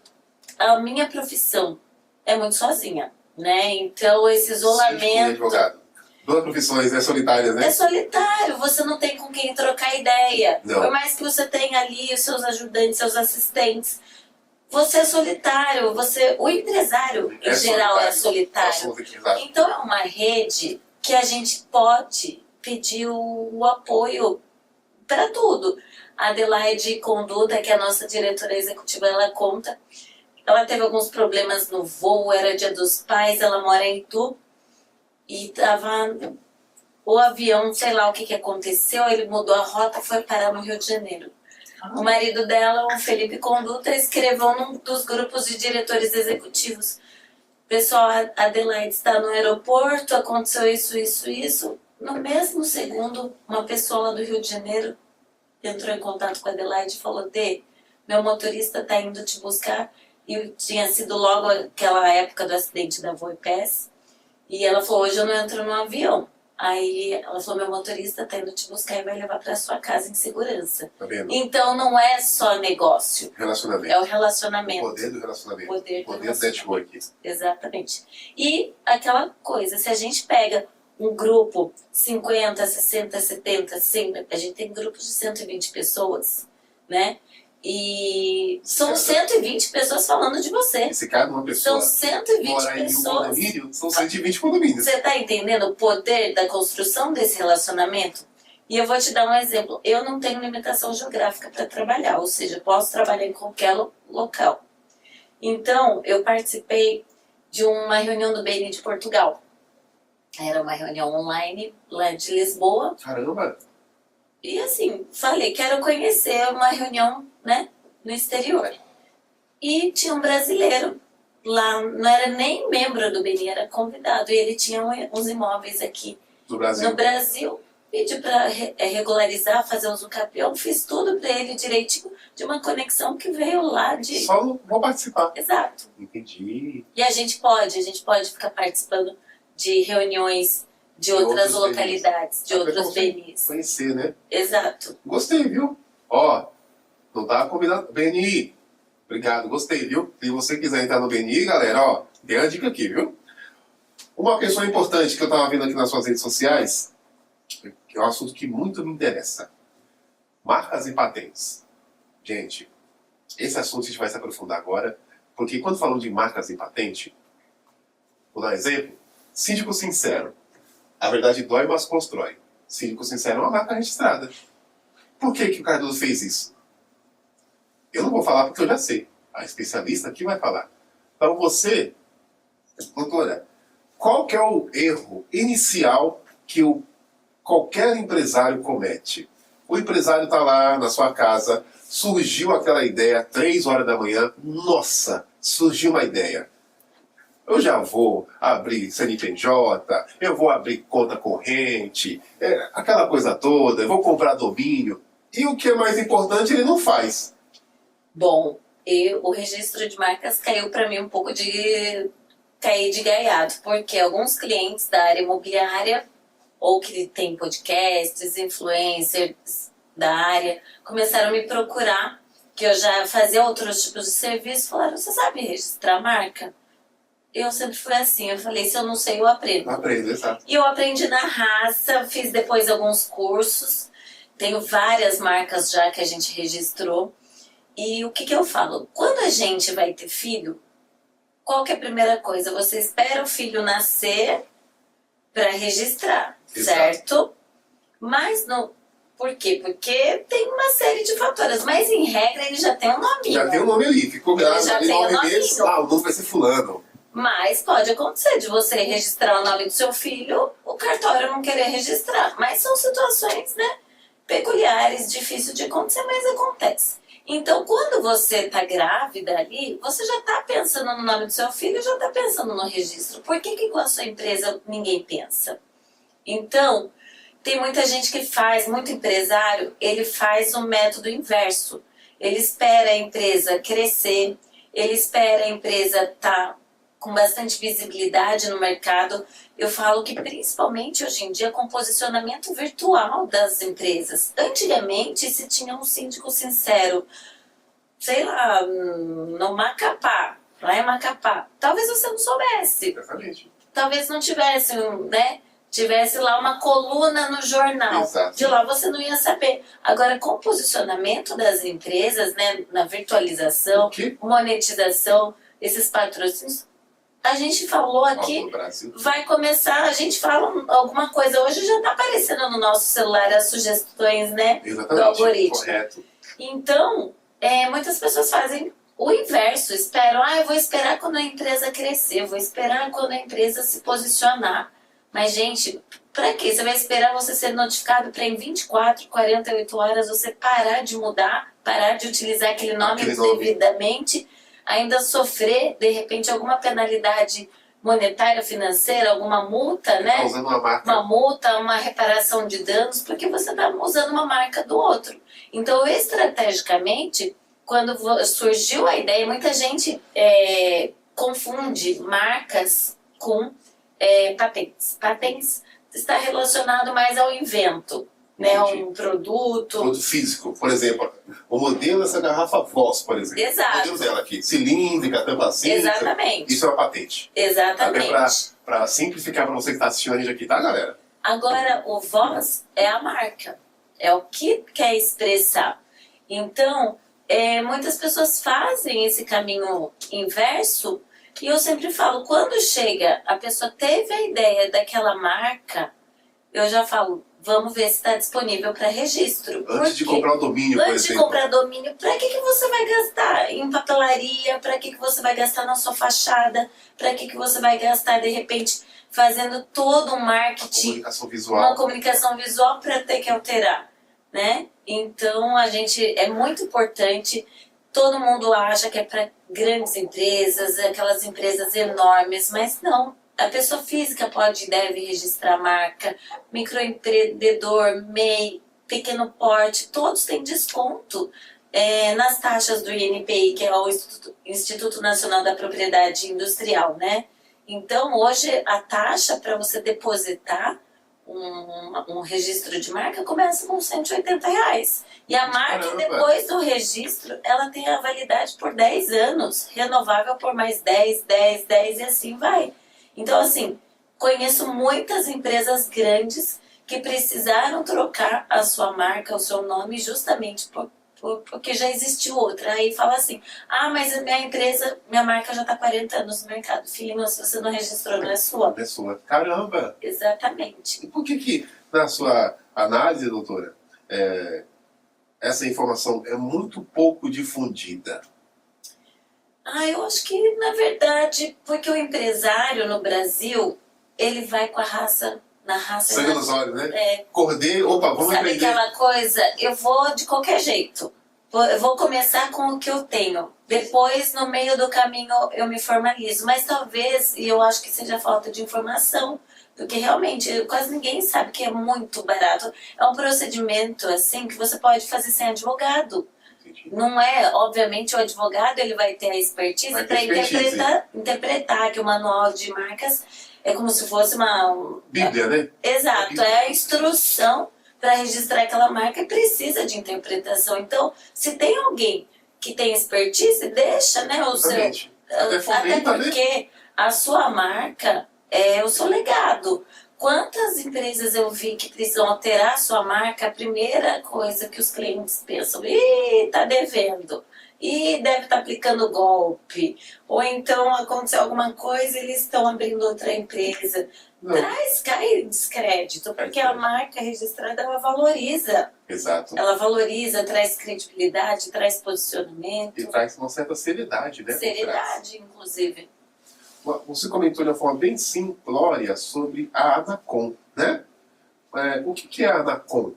a minha profissão é muito sozinha, né? Então, esse Síndico e isolamento... advogado. Duas profissões, né? Solitárias, né? É solitário, você não tem com quem trocar ideia. Não. Por mais que você tenha ali os seus ajudantes, seus assistentes, você é solitário. O empresário, em geral, é solitário. Exato. Então é uma rede que a gente pode pedir o apoio para tudo. A Adelaide Conduta, que é a nossa diretora executiva, ela conta. Ela teve alguns problemas no voo, era Dia dos Pais, ela mora em Itu. E tava o avião, sei lá o que aconteceu, ele mudou a rota e foi parar no Rio de Janeiro. O marido dela, o Felipe Conduta, escreveu num dos grupos de diretores executivos: pessoal, a Adelaide está no aeroporto, aconteceu isso. No mesmo segundo, uma pessoa lá do Rio de Janeiro entrou em contato com a Adelaide e falou: Dê, meu motorista está indo te buscar. E tinha sido logo aquela época do acidente da Voipes. E ela falou: hoje eu não entro no avião. Aí ela falou: meu motorista tá indo te buscar e vai levar para sua casa em segurança. Tá vendo? Então não é só negócio, Relacionamento. é o relacionamento. O poder do relacionamento. Poder do do network. Exatamente. E aquela coisa, se a gente pega um grupo 50, 60, 70, 100, a gente tem grupos de 120 pessoas, né? E são 120 pessoas falando de você. E se cada uma pessoa São 120 mora em um pessoas. condomínio, são 120 condomínios. Você está entendendo o poder da construção desse relacionamento? E eu vou te dar um exemplo. Eu não tenho limitação geográfica para trabalhar, ou seja, posso trabalhar em qualquer local. Então, eu participei de uma reunião do Beni de Portugal. Era uma reunião online lá de Lisboa. Caramba! E assim, falei, quero conhecer uma reunião, né, no exterior. E tinha um brasileiro lá, não era nem membro do Beni, era convidado. E ele tinha uns imóveis aqui Do Brasil. no Brasil. Pedi para regularizar, fazer uso capião, fiz tudo para ele direitinho, de uma conexão que veio lá de... Só vou participar. Exato. Entendi. E a gente pode ficar participando de reuniões de outras localidades, de outros Benis. Conhecer, né? Exato. Gostei, viu? Ó, não tava combinado. Beni, obrigado, gostei, viu? Se você quiser entrar no Beni, galera, ó, tem a dica aqui, viu? Uma pessoa importante que eu tava vendo aqui nas suas redes sociais, que é um assunto que muito me interessa. Marcas e patentes. Gente, esse assunto a gente vai se aprofundar agora, porque quando falamos de marcas e patente, vou dar um exemplo, Síndico Sincero. A verdade dói, mas constrói. Síndico Sincero é uma marca registrada. Por que o Cardoso fez isso? Eu não vou falar porque eu já sei. A especialista aqui vai falar. Então você, doutora, qual que é o erro inicial que qualquer empresário comete? O empresário está lá na sua casa, surgiu aquela ideia, 3 horas da manhã, nossa, surgiu uma ideia. Eu já vou abrir CNPJ, eu vou abrir conta corrente, aquela coisa toda, eu vou comprar domínio. E o que é mais importante, ele não faz. Bom, o registro de marcas caiu para mim um pouco de cair de gaiato, porque alguns clientes da área imobiliária, ou que tem podcasts, influencers da área, começaram a me procurar, que eu já fazia outros tipos de serviço, falaram, você sabe registrar marca? Eu sempre fui assim, eu falei, se eu não sei, eu aprendo. Aprende, exato. E eu aprendi na raça, fiz depois alguns cursos, tenho várias marcas já que a gente registrou. E o que eu falo? Quando a gente vai ter filho, qual que é a primeira coisa? Você espera o filho nascer para registrar, Exato. certo? Mas não... Por quê? Porque tem uma série de fatores, mas em regra ele já tem um nominho. Já tem o nome ali, ficou grávida já ali tem 9 o meses, nominho. o nome vai ser fulano. Mas pode acontecer de você registrar o nome do seu filho, o cartório não querer registrar. Mas são situações, né, peculiares, difíceis de acontecer, mas acontece. Então, quando você está grávida ali, você já está pensando no nome do seu filho, já está pensando no registro. Por que com a sua empresa ninguém pensa? Então, tem muita gente que faz, muito empresário, ele faz um método inverso. Ele espera a empresa crescer, ele espera a empresa estar com bastante visibilidade no mercado. Eu falo que principalmente hoje em dia com posicionamento virtual das empresas. Antigamente se tinha um síndico sincero, sei lá, no Macapá, lá em Macapá. Talvez você não soubesse. Exatamente. Talvez não tivesse, né? Tivesse lá uma coluna no jornal. Exato. De lá você não ia saber. Agora, com o posicionamento das empresas, né, na virtualização, monetização, esses patrocínios, a gente falou aqui, vai começar, a gente fala alguma coisa, hoje já está aparecendo no nosso celular as sugestões, né, exatamente, do algoritmo. Correto. Então, muitas pessoas fazem o inverso, esperam, eu vou esperar quando a empresa crescer, vou esperar quando a empresa se posicionar. Mas, gente, para quê? Você vai esperar você ser notificado para em 24, 48 horas você parar de mudar, parar de utilizar aquele nome devidamente, ainda sofrer, de repente, alguma penalidade monetária, financeira, alguma multa, né? Tá usando uma marca. Uma multa, uma reparação de danos, porque você está usando uma marca do outro. Então, estrategicamente, quando surgiu a ideia, muita gente confunde marcas com patentes. Patentes está relacionado mais ao invento, né? Um produto. Produto físico, por exemplo, o modelo dessa garrafa Voss, por exemplo. Exato. O modelo dela aqui, cilíndrica, tampa cinza. Exatamente. Isso é uma patente. Exatamente. Até para simplificar para você que está assistindo a gente aqui, tá, galera? Agora, o Voss é a marca, é o que quer expressar. Então, muitas pessoas fazem esse caminho inverso. E eu sempre falo, quando chega, a pessoa teve a ideia daquela marca, eu já falo, vamos ver se está disponível para registro. Antes de comprar o domínio, por exemplo. Antes de comprar domínio, para que você vai gastar em papelaria? Para que você vai gastar na sua fachada? Para que você vai gastar, de repente, fazendo todo um marketing, comunicação visual. Uma comunicação visual para ter que alterar, né? Então, é muito importante. Todo mundo acha que é para grandes empresas, aquelas empresas enormes, mas não. A pessoa física pode e deve registrar a marca, microempreendedor, MEI, pequeno porte, todos têm desconto nas taxas do INPI, que é o Instituto Nacional da Propriedade Industrial, né? Então, hoje, a taxa para você depositar um registro de marca começa com R$180. E a marca, depois do registro, ela tem a validade por 10 anos, renovável por mais 10 e assim vai. Então, assim, conheço muitas empresas grandes que precisaram trocar a sua marca, o seu nome, justamente porque já existiu outra. Aí fala assim, mas a minha marca já está 40 anos no mercado. Filho, se você não registrou, não é sua. Não é sua. Caramba! Exatamente. E por que na sua análise, doutora, essa informação é muito pouco difundida? Eu acho que, na verdade, porque o empresário no Brasil, ele vai com na raça... Sangue nos olhos, né? Cordeiro, vamos Sabe empreender. aquela coisa, eu vou de qualquer jeito. Eu vou começar com o que eu tenho. Depois, no meio do caminho, eu me formalizo. Mas talvez, e eu acho que seja falta de informação, porque realmente quase ninguém sabe que é muito barato. É um procedimento assim que você pode fazer sem advogado. Entendi. Não é, obviamente, o advogado ele vai ter a expertise Vai ter para expertise. interpretar que o manual de marcas é como se fosse uma... Bíblia, né? Exato, é a instrução para registrar aquela marca e precisa de interpretação. Então, se tem alguém que tem expertise, deixa, né, o seu... Exatamente. Até fomenta, né? porque a sua marca é o seu legado. Quantas empresas eu vi que precisam alterar a sua marca, a primeira coisa que os clientes pensam, ih, tá devendo, ih, deve estar aplicando golpe, ou então aconteceu alguma coisa e eles estão abrindo outra empresa. Não. Cai descrédito, porque a marca registrada, ela valoriza. Exato. Ela valoriza, traz credibilidade, traz posicionamento. E traz uma certa seriedade, né? Seriedade, inclusive. Você comentou de uma forma bem simplória sobre a ANACOM, né? O que é a ANACOM?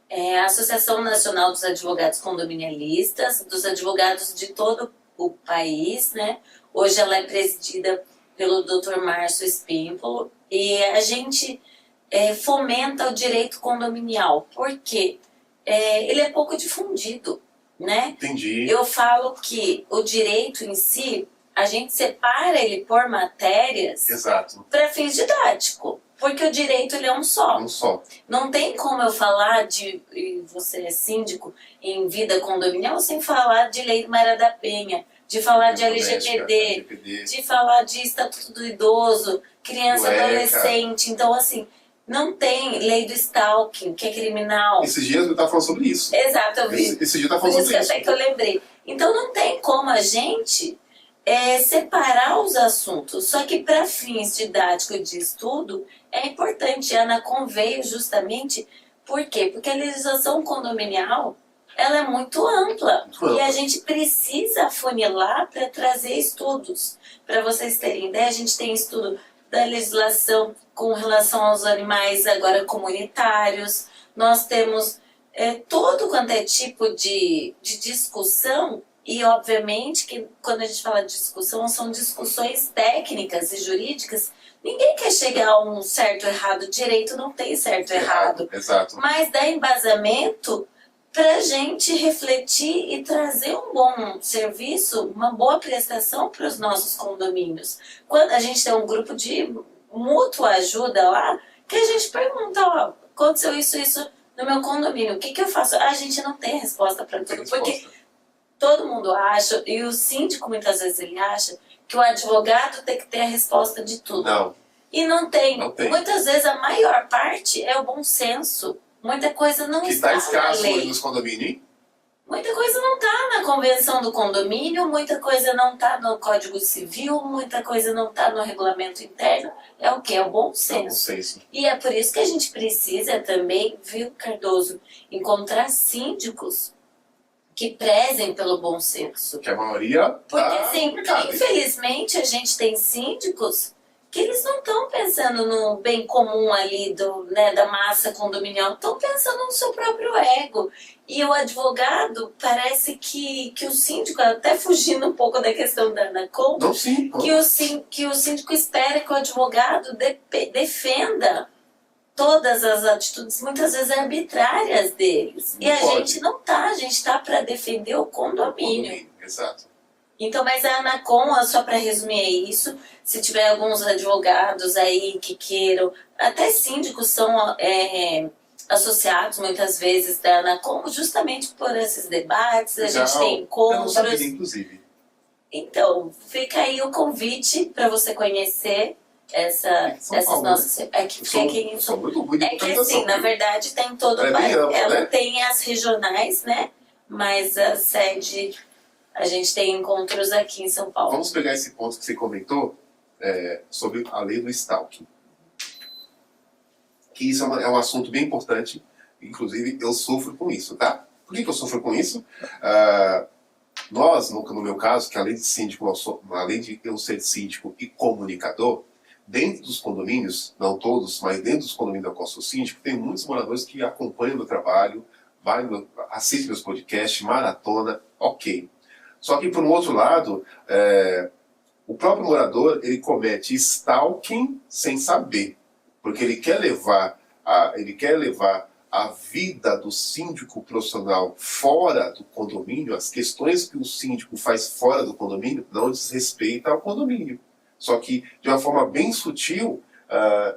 É a Associação Nacional dos Advogados Condominialistas, dos advogados de todo o país, né? Hoje ela é presidida pelo Dr. Márcio Espímpolo e a gente fomenta o direito condominial, porque ele é pouco difundido, né? Entendi. Eu falo que o direito em si, a gente separa ele por matérias. Exato. Para fins didáticos, porque o direito ele é um só. Um só. Não tem como eu falar de, e você é síndico, em vida condominial, sem falar de Lei Maria da Penha, de falar de LGPD, de falar de Estatuto do Idoso, criança, adolescente. Então, assim, não tem lei do stalking, que é criminal. Esses dias eu estava falando sobre isso. Exato, eu vi. Esse dia eu estava falando sobre isso. Até que eu lembrei. Então, não tem como a gente separar os assuntos. Só que para fins didáticos de estudo, é importante. A ANACOM veio justamente, por quê? Porque a legislação condominial, ela é muito ampla. E a gente precisa afunilar para trazer estudos. Para vocês terem ideia, a gente tem estudo da legislação com relação aos animais agora comunitários. Nós temos todo quanto é tipo de discussão. E, obviamente, que quando a gente fala de discussão, são discussões técnicas e jurídicas. Ninguém quer chegar a um certo ou errado. Direito não tem certo ou errado. Exato. Mas dá embasamento para a gente refletir e trazer um bom serviço, uma boa prestação para os nossos condomínios. Quando a gente tem um grupo de mútua ajuda lá, que a gente pergunta, ó, aconteceu isso no meu condomínio, o que eu faço? A gente não tem resposta para tudo, porque... Todo mundo acha, e o síndico muitas vezes ele acha, que o advogado tem que ter a resposta de tudo. Não. E não tem. Não tem. Muitas vezes a maior parte é o bom senso. Muita coisa não está na escasso lei. nos condomínios, hein? Muita coisa não está na convenção do condomínio, muita coisa não está no Código Civil, muita coisa não está no regulamento interno. É o que? É o bom senso. É o bom senso. E é por isso que a gente precisa também, viu, Cardoso, encontrar síndicos que prezem pelo bom senso. Que a maioria porque, assim, infelizmente, a gente tem síndicos que eles não estão pensando no bem comum ali da massa condominial, estão pensando no seu próprio ego. E o advogado, parece que o síndico, até fugindo um pouco da questão da ANACOM, que o síndico espera que o advogado defenda todas as atitudes, muitas vezes arbitrárias deles. Não e a pode. gente não tá, a gente tá para defender o condomínio. Exato. Então, mas a ANACOM, só para resumir é isso, se tiver alguns advogados aí que queiram, até síndicos são associados muitas vezes da ANACOM, justamente por esses debates, a gente tem encontros. Eu não sabia, inclusive. Então, fica aí o convite para você conhecer essas nossas... É que assim, na verdade tem todo o país. Ela tem as regionais, né? Mas a sede, a gente tem encontros aqui em São Paulo. Vamos pegar esse ponto que você comentou sobre a lei do stalking. Que isso é um assunto bem importante. Inclusive, eu sofro com isso, tá? Por que eu sofro com isso? Nós, no meu caso, que além de síndico, além de eu ser síndico e comunicador, dentro dos condomínios, não todos, mas dentro dos condomínios da qual sou síndico, tem muitos moradores que acompanham o meu trabalho, assiste meus podcasts, maratona, ok. Só que, por um outro lado, o próprio morador, ele comete stalking sem saber, porque ele quer levar a vida do síndico profissional fora do condomínio, as questões que o síndico faz fora do condomínio não diz respeito ao condomínio. Só que, de uma forma bem sutil,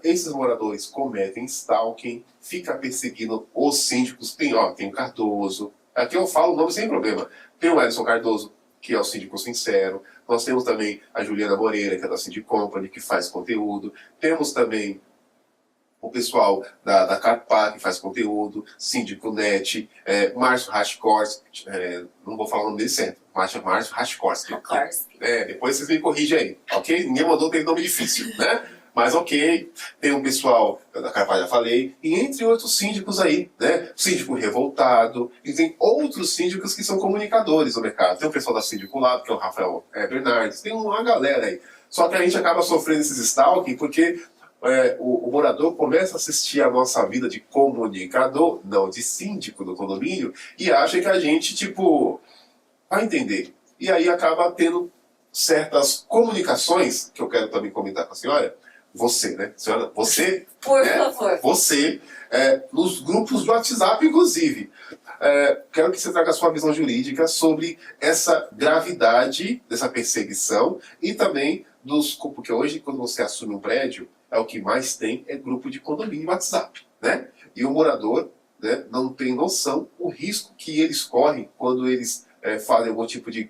esses moradores cometem stalking, fica perseguindo os síndicos. Tem o Cardoso, aqui eu falo o nome sem problema. Tem o Edson Cardoso, que é o síndico sincero. Nós temos também a Juliana Moreira, que é da Syndic Company, que faz conteúdo. Temos também o pessoal da Carpá, que faz conteúdo, Síndico Net, Márcio Rashkorski, não vou falar o nome dele certo, Márcio Rashkorski. Depois vocês me corrigem aí, ok? Ninguém mandou ter nome difícil, né? Mas ok, tem um pessoal da Carpá, já falei, e entre outros síndicos aí, né? Síndico Revoltado, e tem outros síndicos que são comunicadores no mercado. Tem o pessoal da Síndico Lab, que é o Rafael Bernardes, tem uma galera aí. Só que a gente acaba sofrendo esses stalking porque o morador começa a assistir a nossa vida de comunicador, não de síndico do condomínio, e acha que a gente, vai entender. E aí acaba tendo certas comunicações, que eu quero também comentar com a senhora, você, né? Senhora, você... Por favor. Você, nos grupos do WhatsApp, inclusive. Quero que você traga a sua visão jurídica sobre essa gravidade dessa perseguição e também porque hoje, quando você assume um prédio, o que mais tem é grupo de condomínio WhatsApp, né? E o morador, né, não tem noção o risco que eles correm quando eles fazem algum tipo de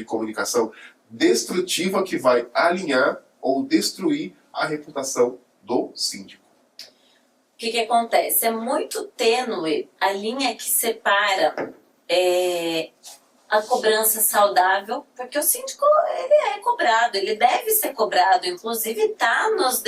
comunicação destrutiva que vai alinhar ou destruir a reputação do síndico. O que acontece? É muito tênue a linha que separa a cobrança saudável, porque o síndico ele é cobrado, ele deve ser cobrado, inclusive está nos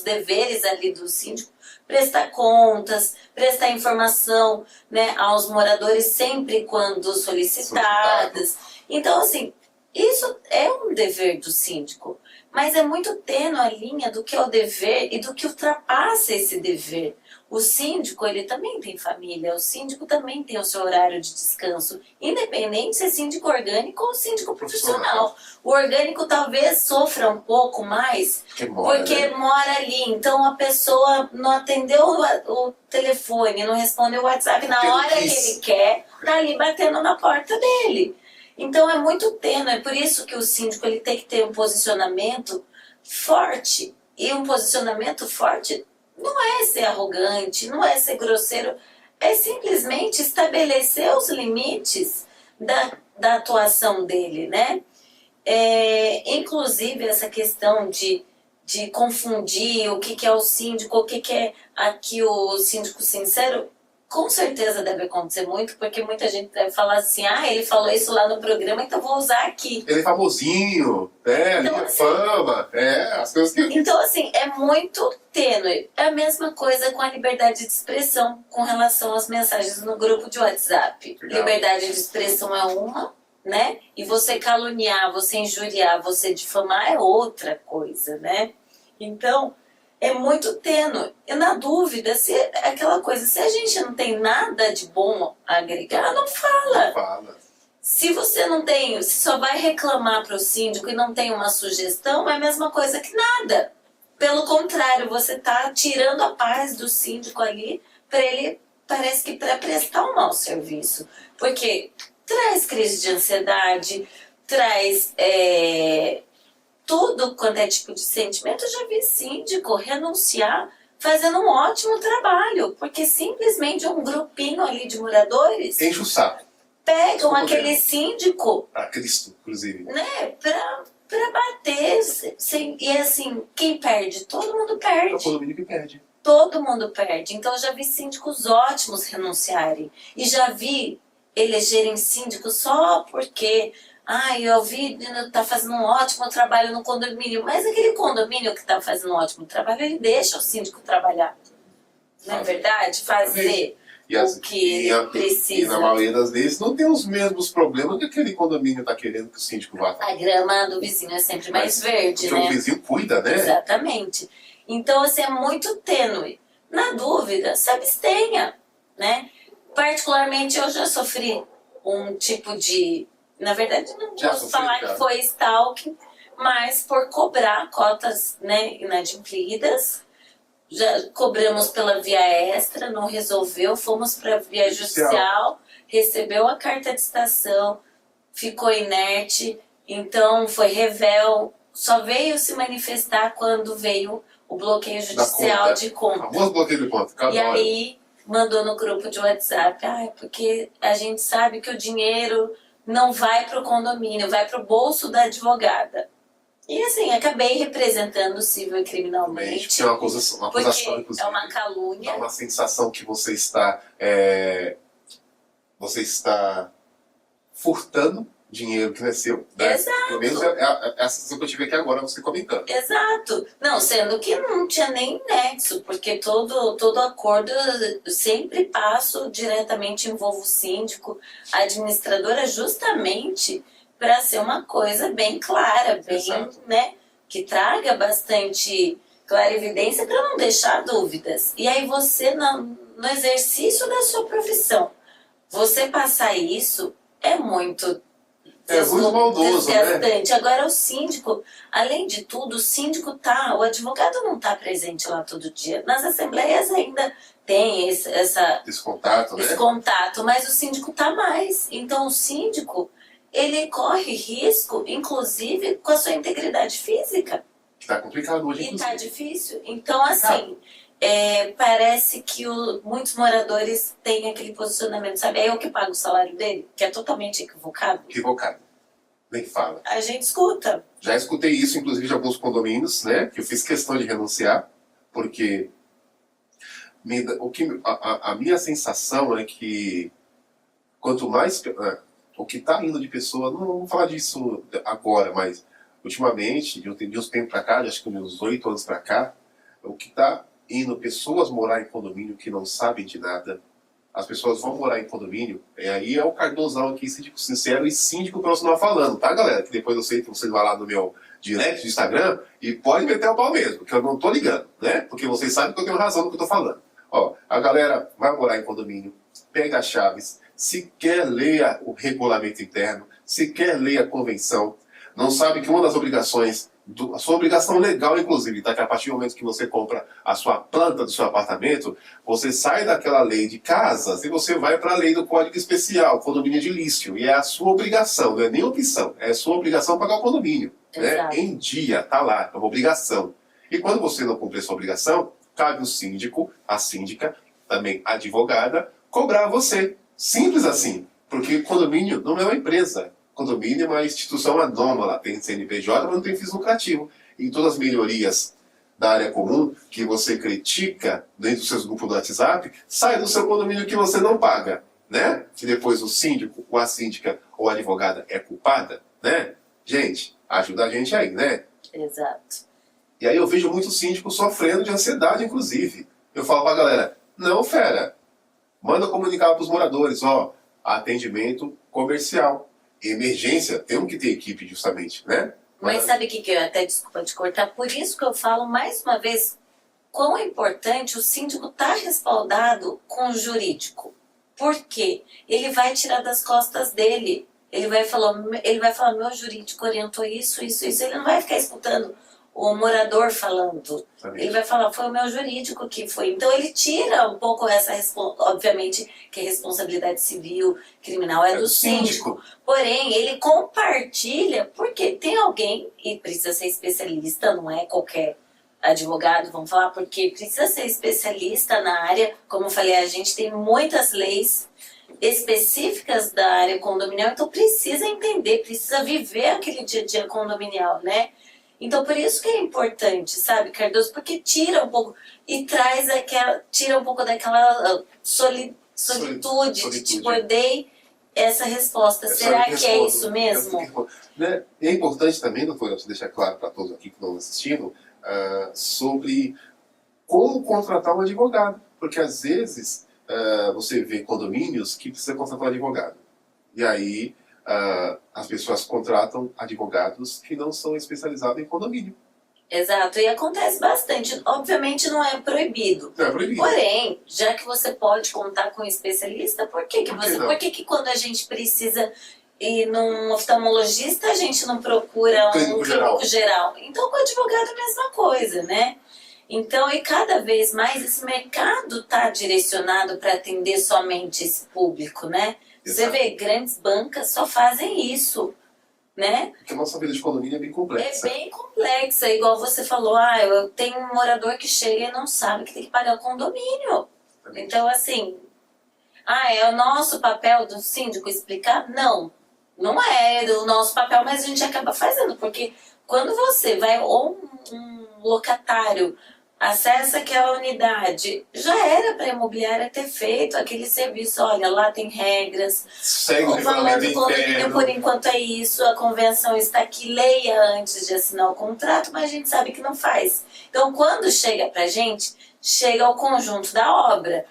deveres ali do síndico, prestar contas, prestar informação, né, aos moradores sempre quando solicitadas. Então, assim, isso é um dever do síndico, mas é muito tênue a linha do que é o dever e do que ultrapassa esse dever. O síndico, ele também tem família, o síndico também tem o seu horário de descanso, independente se é síndico orgânico ou síndico profissional. O orgânico talvez sofra um pouco mais, porque mora ali. Então a pessoa não atendeu o telefone, não respondeu o WhatsApp na hora que ele quer, tá ali batendo na porta dele. Então é muito tênue, é por isso que o síndico ele tem que ter um posicionamento forte. E um posicionamento forte não é ser arrogante, não é ser grosseiro, é simplesmente estabelecer os limites da atuação dele, né? Inclusive essa questão de confundir o que é o síndico, o que é aqui o síndico sincero, com certeza deve acontecer muito, porque muita gente deve falar assim, ele falou isso lá no programa, então vou usar aqui. Ele é famosinho, então, assim, fama, as coisas que... Então, assim, é muito tênue. É a mesma coisa com a liberdade de expressão com relação às mensagens no grupo de WhatsApp. Legal. Liberdade de expressão é uma, né? E você caluniar, você injuriar, você difamar é outra coisa, né? Então... é muito tênue. E na dúvida, se aquela coisa, se a gente não tem nada de bom a agregar, não fala. Não fala. Se você não tem, se só vai reclamar para o síndico e não tem uma sugestão, é a mesma coisa que nada. Pelo contrário, você está tirando a paz do síndico ali para ele, parece que para prestar um mau serviço. Porque traz crise de ansiedade, traz... tudo quanto é tipo de sentimento. Eu já vi síndico renunciar fazendo um ótimo trabalho, porque simplesmente um grupinho ali de moradores enche o saco, pegam aquele síndico a Cristo, inclusive, né, pra bater e assim, quem perde? Todo mundo perde. É o condomínio que perde. Todo mundo perde. Então eu já vi síndicos ótimos renunciarem e já vi elegerem síndicos só porque eu vi que tá fazendo um ótimo trabalho no condomínio. Mas aquele condomínio que tá fazendo um ótimo trabalho, ele deixa o síndico trabalhar. Não é verdade? Fazer o que ele precisa. E na maioria das vezes não tem os mesmos problemas que aquele condomínio tá querendo que o síndico vá. A grama do vizinho é sempre mais verde, né? Porque o vizinho cuida, né? Exatamente. Então, assim, é muito tênue. Na dúvida, se abstenha. né? Particularmente, eu já sofri um tipo de... Na verdade, não posso falar que foi stalking, mas por cobrar cotas, né, inadimplidas. Já cobramos pela via extra, não resolveu, fomos para a via judicial, recebeu a carta de citação, ficou inerte, então foi revel, só veio se manifestar quando veio o bloqueio judicial de conta. Famoso bloqueio de conta. E aí mandou no grupo de WhatsApp, porque a gente sabe que o dinheiro não vai para o condomínio, vai para o bolso da advogada. E assim, acabei representando civil e criminalmente. Porque é uma acusação, inclusive. É uma calúnia. Dá uma sensação que você está furtando dinheiro que não é seu. Né? Exato. Pelo menos é a sensação que eu tive aqui agora, você comentando. Exato. Não, sendo que não tinha nem nexo, porque todo acordo eu sempre passo diretamente, envolvo o síndico, a administradora, justamente para ser uma coisa bem clara, bem, né, que traga bastante clarividência para não deixar dúvidas. E aí você, no exercício da sua profissão, você passar isso é muito maldoso, desgastante. Né? Agora o síndico, além de tudo, o advogado não está presente lá todo dia. Nas assembleias ainda tem esse contato, né? contato, mas o síndico está mais. Então o síndico, ele corre risco, inclusive, com a sua integridade física. Está complicado hoje, inclusive. E está difícil. Então, assim, parece que muitos moradores têm aquele posicionamento, sabe? É eu que pago o salário dele, que é totalmente equivocado. Equivocado. Nem fala. A gente escuta. Já escutei isso, inclusive, de alguns condomínios, né? Que eu fiz questão de renunciar, porque a minha sensação é que quanto mais... o que está indo de pessoa, não vamos falar disso agora, mas ultimamente, de uns tempos para cá, acho que uns 8 anos para cá, o que está indo pessoas morar em condomínio que não sabem de nada, as pessoas vão morar em condomínio, aí é o Cardozão aqui, síndico sincero e síndico profissional falando, tá, galera? Que depois eu sei que você vai lá no meu direct do Instagram e pode meter o pau mesmo, que eu não tô ligando, né? Porque vocês sabem que eu tenho razão no que eu tô falando. Ó, a galera vai morar em condomínio, pega as chaves, sequer leia o regulamento interno, sequer leia a convenção, não sabe que uma das obrigações, a sua obrigação legal, inclusive, tá? Que a partir do momento que você compra a sua planta do seu apartamento, você sai daquela lei de casas e você vai para a lei do Código Especial, condomínio edilício, e é a sua obrigação, não é nem opção, é a sua obrigação pagar o condomínio. Né? Em dia, tá lá, é uma obrigação. E quando você não cumprir a sua obrigação, cabe o síndico, a síndica, também a advogada, cobrar você. Simples assim, porque condomínio não é uma empresa. Condomínio é uma instituição anômala, tem CNPJ, mas não tem fins lucrativos. E todas as melhorias da área comum que você critica dentro dos seus grupos do WhatsApp, sai do seu condomínio que você não paga, né? Que depois o síndico, ou a síndica, ou a advogada é culpada, né? Gente, ajuda a gente aí, né? Exato. E aí eu vejo muitos síndicos sofrendo de ansiedade, inclusive. Eu falo pra galera, não, fera, manda comunicar para os moradores, ó, atendimento comercial. Emergência, temos que ter equipe justamente, né? Mas sabe o que eu até, desculpa te cortar, por isso que eu falo mais uma vez, quão é importante o síndico estar respaldado com o jurídico. Por quê? Ele vai tirar das costas dele. Ele vai falar, meu jurídico orientou isso, isso, isso. Ele não vai ficar escutando o morador falando. Ele vai falar, foi o meu jurídico que foi. Então ele tira um pouco essa responsabilidade, obviamente que a responsabilidade civil, criminal é do síndico. Porém, ele compartilha, porque tem alguém, e precisa ser especialista, não é qualquer advogado, vamos falar, porque precisa ser especialista na área. Como eu falei, a gente tem muitas leis específicas da área condominial, então precisa entender, precisa viver aquele dia a dia condominial, né? Então, por isso que é importante, sabe, Cardoso? Porque tira um pouco, e tira um pouco daquela solitude de tipo, eu dei essa resposta. Será que é isso mesmo? É importante também, doutora, você deixar claro para todos aqui que estão assistindo, sobre como contratar um advogado. Porque às vezes você vê condomínios que precisa contratar um advogado. E aí as pessoas contratam advogados que não são especializados em condomínio. Exato, e acontece bastante. Obviamente não é proibido. Não é proibido. Porém, já que você pode contar com um especialista, por que Por que você, não? por que que quando a gente precisa ir num oftalmologista, a gente não procura um Clínico clínico geral? Então, com o advogado é a mesma coisa, né? Então, e cada vez mais esse mercado está direcionado para atender somente esse público, né? Você Exato. vê, grandes bancas só fazem isso, né? Porque a nossa vida de condomínio é bem É complexa. bem complexa, igual você falou, eu tenho um morador que chega e não sabe que tem que pagar o condomínio. Então, assim, é o nosso papel do síndico explicar? Não, não é o nosso papel, mas a gente acaba fazendo, porque quando você vai, ou um locatário acessa aquela unidade, já era para a imobiliária ter feito aquele serviço, olha, lá tem regras, Segue o o valor regulamento do condomínio interno. por enquanto é isso, a convenção está aqui, leia antes de assinar o contrato, mas a gente sabe que não faz. Então, quando chega pra gente, chega o conjunto da obra.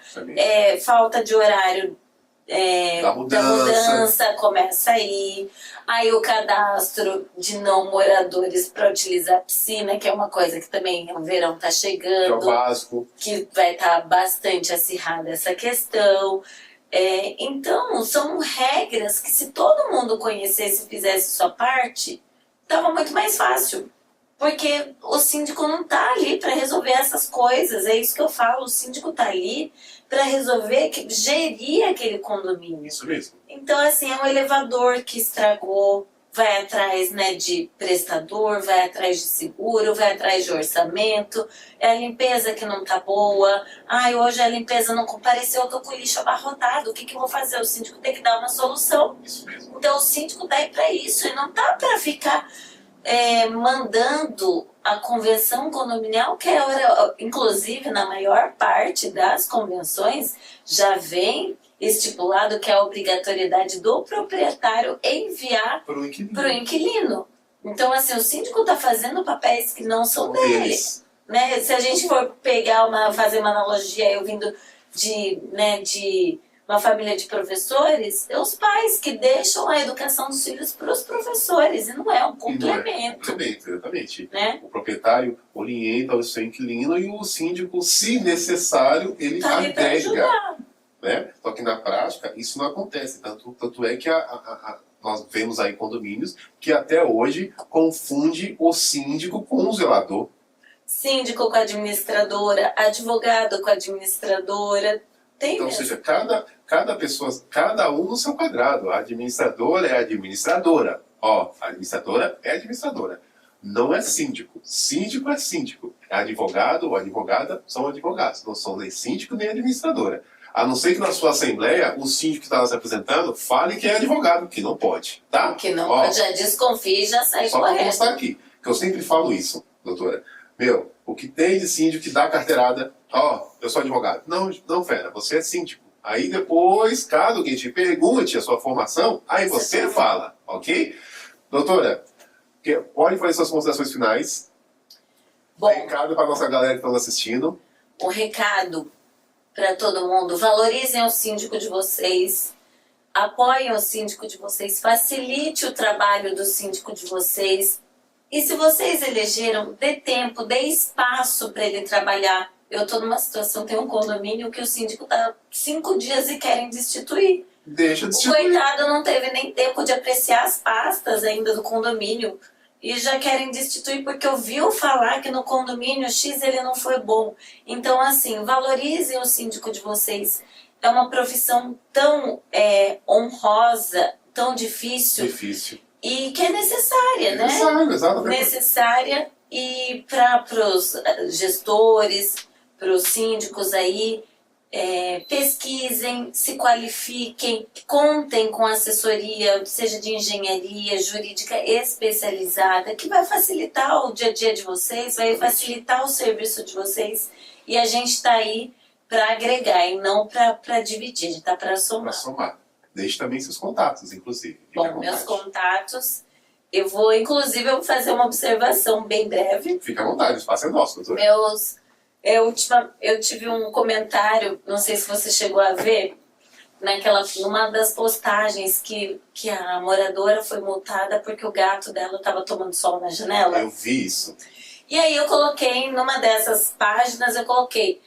Falta de horário Da da mudança começa aí. Aí o cadastro de não moradores para utilizar a piscina, que é uma coisa que também o verão tá Que é o chegando, básico. que vai estar bastante acirrada essa questão. Então, são regras que se todo mundo conhecesse e fizesse sua parte, estava muito mais fácil. Porque o síndico não está ali para resolver essas coisas, é isso que eu falo, o síndico está ali para resolver, gerir aquele condomínio. Isso mesmo. Então, assim, é um elevador que estragou, vai atrás, né, de prestador, vai atrás de seguro, vai atrás de orçamento, é a limpeza que não tá boa, hoje a limpeza não compareceu, eu tô com o lixo abarrotado, o que que eu vou fazer? O síndico tem que dar uma solução. Isso mesmo. Então o síndico tá aí para isso, e não tá para ficar mandando a convenção condominial, que inclusive na maior parte das convenções já vem estipulado que é a obrigatoriedade do proprietário enviar Para o inquilino. para o inquilino. Então, assim, o síndico está fazendo papéis que não são dele. Né? Se a gente for fazer uma analogia, eu vindo de uma família de professores, é os pais que deixam a educação dos filhos para os professores, e não é um complemento. Complemento, exatamente. Né? O proprietário orienta o seu inquilino e o síndico, se necessário, ele Tá ali para agrega. ajudar. Né? Só que na prática isso não acontece. Tanto é que nós vemos aí condomínios que até hoje confunde o síndico com o zelador. Síndico com a administradora, advogado com a administradora. Tem Então, ou mesmo. seja, cada pessoa, cada um no seu quadrado. A administradora é a administradora. A administradora é a administradora. Não é síndico. Síndico é síndico. Advogado ou advogada são advogados. Não são nem síndico nem administradora. A não ser que na sua assembleia, o síndico que está se apresentando fale que é advogado, que não pode, tá? Que não pode, já desconfia e já sai Só para correto. constar aqui, que eu sempre falo isso, doutora. O que tem de síndico que dá carteirada, eu sou advogado. Não, fera, você é síndico. Aí depois, caso alguém te pergunte a sua formação, aí você fala, ok? Doutora, pode fazer suas considerações finais. Bom, Recado para nossa galera que está assistindo. um recado para todo mundo: valorizem o síndico de vocês, apoiem o síndico de vocês, facilite o trabalho do síndico de vocês. E se vocês elegeram, dê tempo, dê espaço para ele trabalhar. Eu estou numa situação, tem um condomínio que o síndico está 5 dias e querem destituir. Deixa de O coitado não teve nem tempo de apreciar as pastas ainda do condomínio. E já querem destituir porque ouviu falar que no condomínio X ele não foi bom. Então, assim, valorizem o síndico de vocês. É uma profissão tão honrosa, tão difícil. E que é necessária, né? Exatamente. Necessária. E para os gestores, para os síndicos aí, pesquisem, se qualifiquem, contem com assessoria, seja de engenharia, jurídica especializada, que vai facilitar o dia a dia de vocês, vai facilitar o serviço de vocês. E a gente está aí para agregar e não para dividir, a gente está para somar. Para somar. Deixe também seus contatos, inclusive. Bom, meus contatos, eu vou fazer uma observação bem breve. Fica à vontade, o espaço é nosso, doutor. Eu tive um comentário, não sei se você chegou a ver, numa das postagens que a moradora foi multada porque o gato dela estava tomando sol na janela. Eu vi isso. E aí eu coloquei, numa dessas páginas, eu coloquei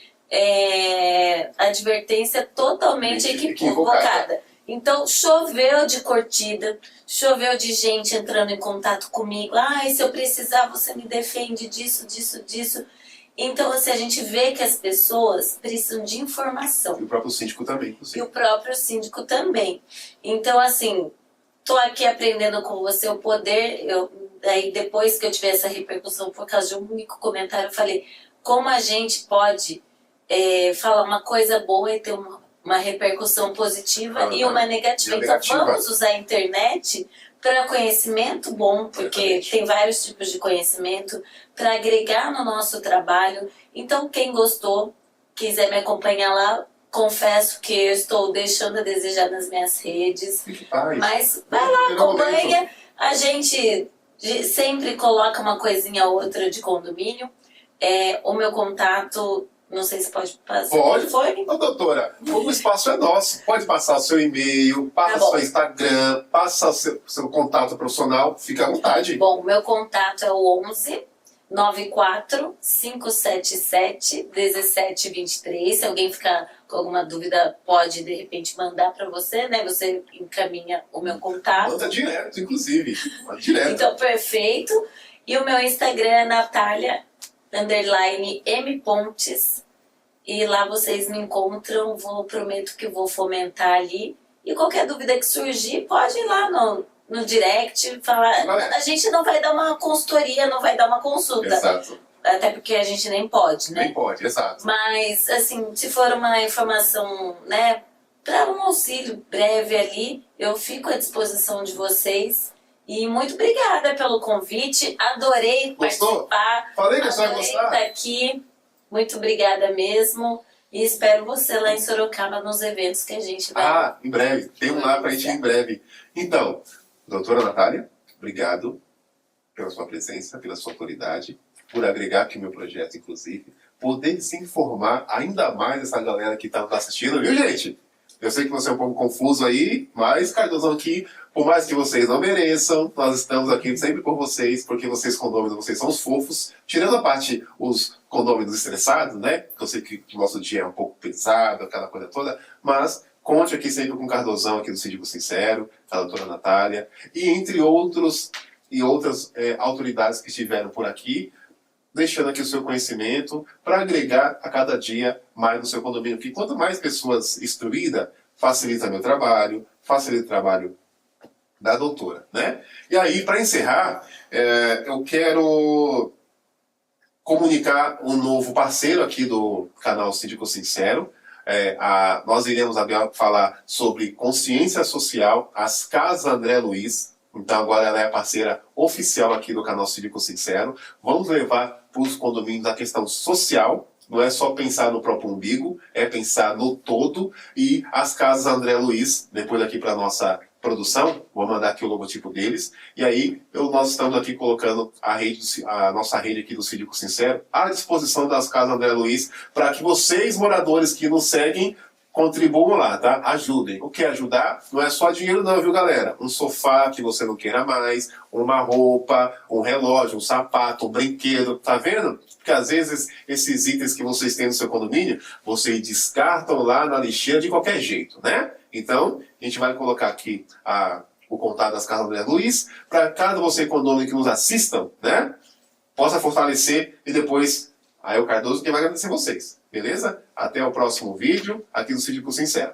advertência totalmente equivocada. Então, choveu de curtida, choveu de gente entrando em contato comigo. Ai, se eu precisar, você me defende disso, disso, disso. Então, assim, a gente vê que as pessoas precisam de informação. E o próprio síndico também, inclusive. E o próprio síndico também. Então, assim, tô aqui aprendendo com você o poder. Aí, depois que eu tive essa repercussão por causa de um único comentário, eu falei como a gente pode falar uma coisa boa e ter uma repercussão positiva e uma negativa. Então, vamos usar a internet para conhecimento bom, porque tem vários tipos de conhecimento, para agregar no nosso trabalho. Então, quem gostou, quiser me acompanhar lá, confesso que eu estou deixando a desejar nas minhas redes. Mas vai lá, acompanha. A gente sempre coloca uma coisinha ou outra de condomínio. O meu contato... Não sei se pode passar. Pode. Ô, doutora, o espaço é nosso. Pode passar o seu e-mail, passa o seu Instagram, passa o seu contato profissional. Fica à vontade. Bom, meu contato é o 11 94 577 1723. Se alguém ficar com alguma dúvida, pode de repente mandar para você, né? Você encaminha o meu contato. Manda direto, inclusive. Manda direto. Então, perfeito. E o meu Instagram é Natália_M Pontes. E lá vocês me encontram, prometo que vou fomentar ali. E qualquer dúvida que surgir, pode ir lá no direct, falar. A gente não vai dar uma consultoria, não vai dar uma consulta. Exato. Até porque a gente nem pode, né? Nem pode, exato. Mas, assim, se for uma informação, né, para um auxílio breve ali, eu fico à disposição de vocês. E muito obrigada pelo convite, adorei participar. Falei que você vai gostar. Estar aqui. Muito obrigada mesmo. E espero você lá em Sorocaba nos eventos que a gente vai... em breve. Tem um lá pra gente em breve. Então, doutora Natália, obrigado pela sua presença, pela sua autoridade, por agregar aqui o meu projeto, inclusive, poder se informar ainda mais essa galera que está assistindo, viu, gente? Eu sei que você é um pouco confuso aí, mas Cardozão aqui, por mais que vocês não mereçam, nós estamos aqui sempre por vocês, porque vocês condôminos, vocês são os fofos, tirando a parte os condôminos estressados, né? Que eu sei que o nosso dia é um pouco pesado, aquela coisa toda, mas conte aqui sempre com o Cardozão aqui do Síndico Sincero, a doutora Natália, e entre outros e outras autoridades que estiveram por aqui, deixando aqui o seu conhecimento para agregar a cada dia mais no seu condomínio. Porque quanto mais pessoas instruídas, facilita meu trabalho, facilita o trabalho da doutora, né? E aí, para encerrar, eu quero comunicar um novo parceiro aqui do canal Síndico Sincero. Nós iremos agora falar sobre consciência social, as Casas André Luiz. Então agora ela é a parceira oficial aqui do canal Síndico Sincero. Vamos levar para os condomínios a questão social. Não é só pensar no próprio umbigo, é pensar no todo. E as Casas André Luiz, depois aqui para a nossa produção, vou mandar aqui o logotipo deles. E aí nós estamos aqui colocando a nossa rede aqui do Síndico Sincero à disposição das Casas André Luiz para que vocês, moradores que nos seguem, contribuam lá, tá? Ajudem. O que é ajudar? Não é só dinheiro não, viu, galera? Um sofá que você não queira mais, uma roupa, um relógio, um sapato, um brinquedo, tá vendo? Porque às vezes esses itens que vocês têm no seu condomínio, vocês descartam lá na lixeira de qualquer jeito, né? Então, a gente vai colocar aqui o contato das Casas André Luiz, para cada você condomínio que nos assistam, né? Possa fortalecer e depois aí o Cardoso que vai agradecer vocês. Beleza? Até o próximo vídeo aqui do Síndico Sincero.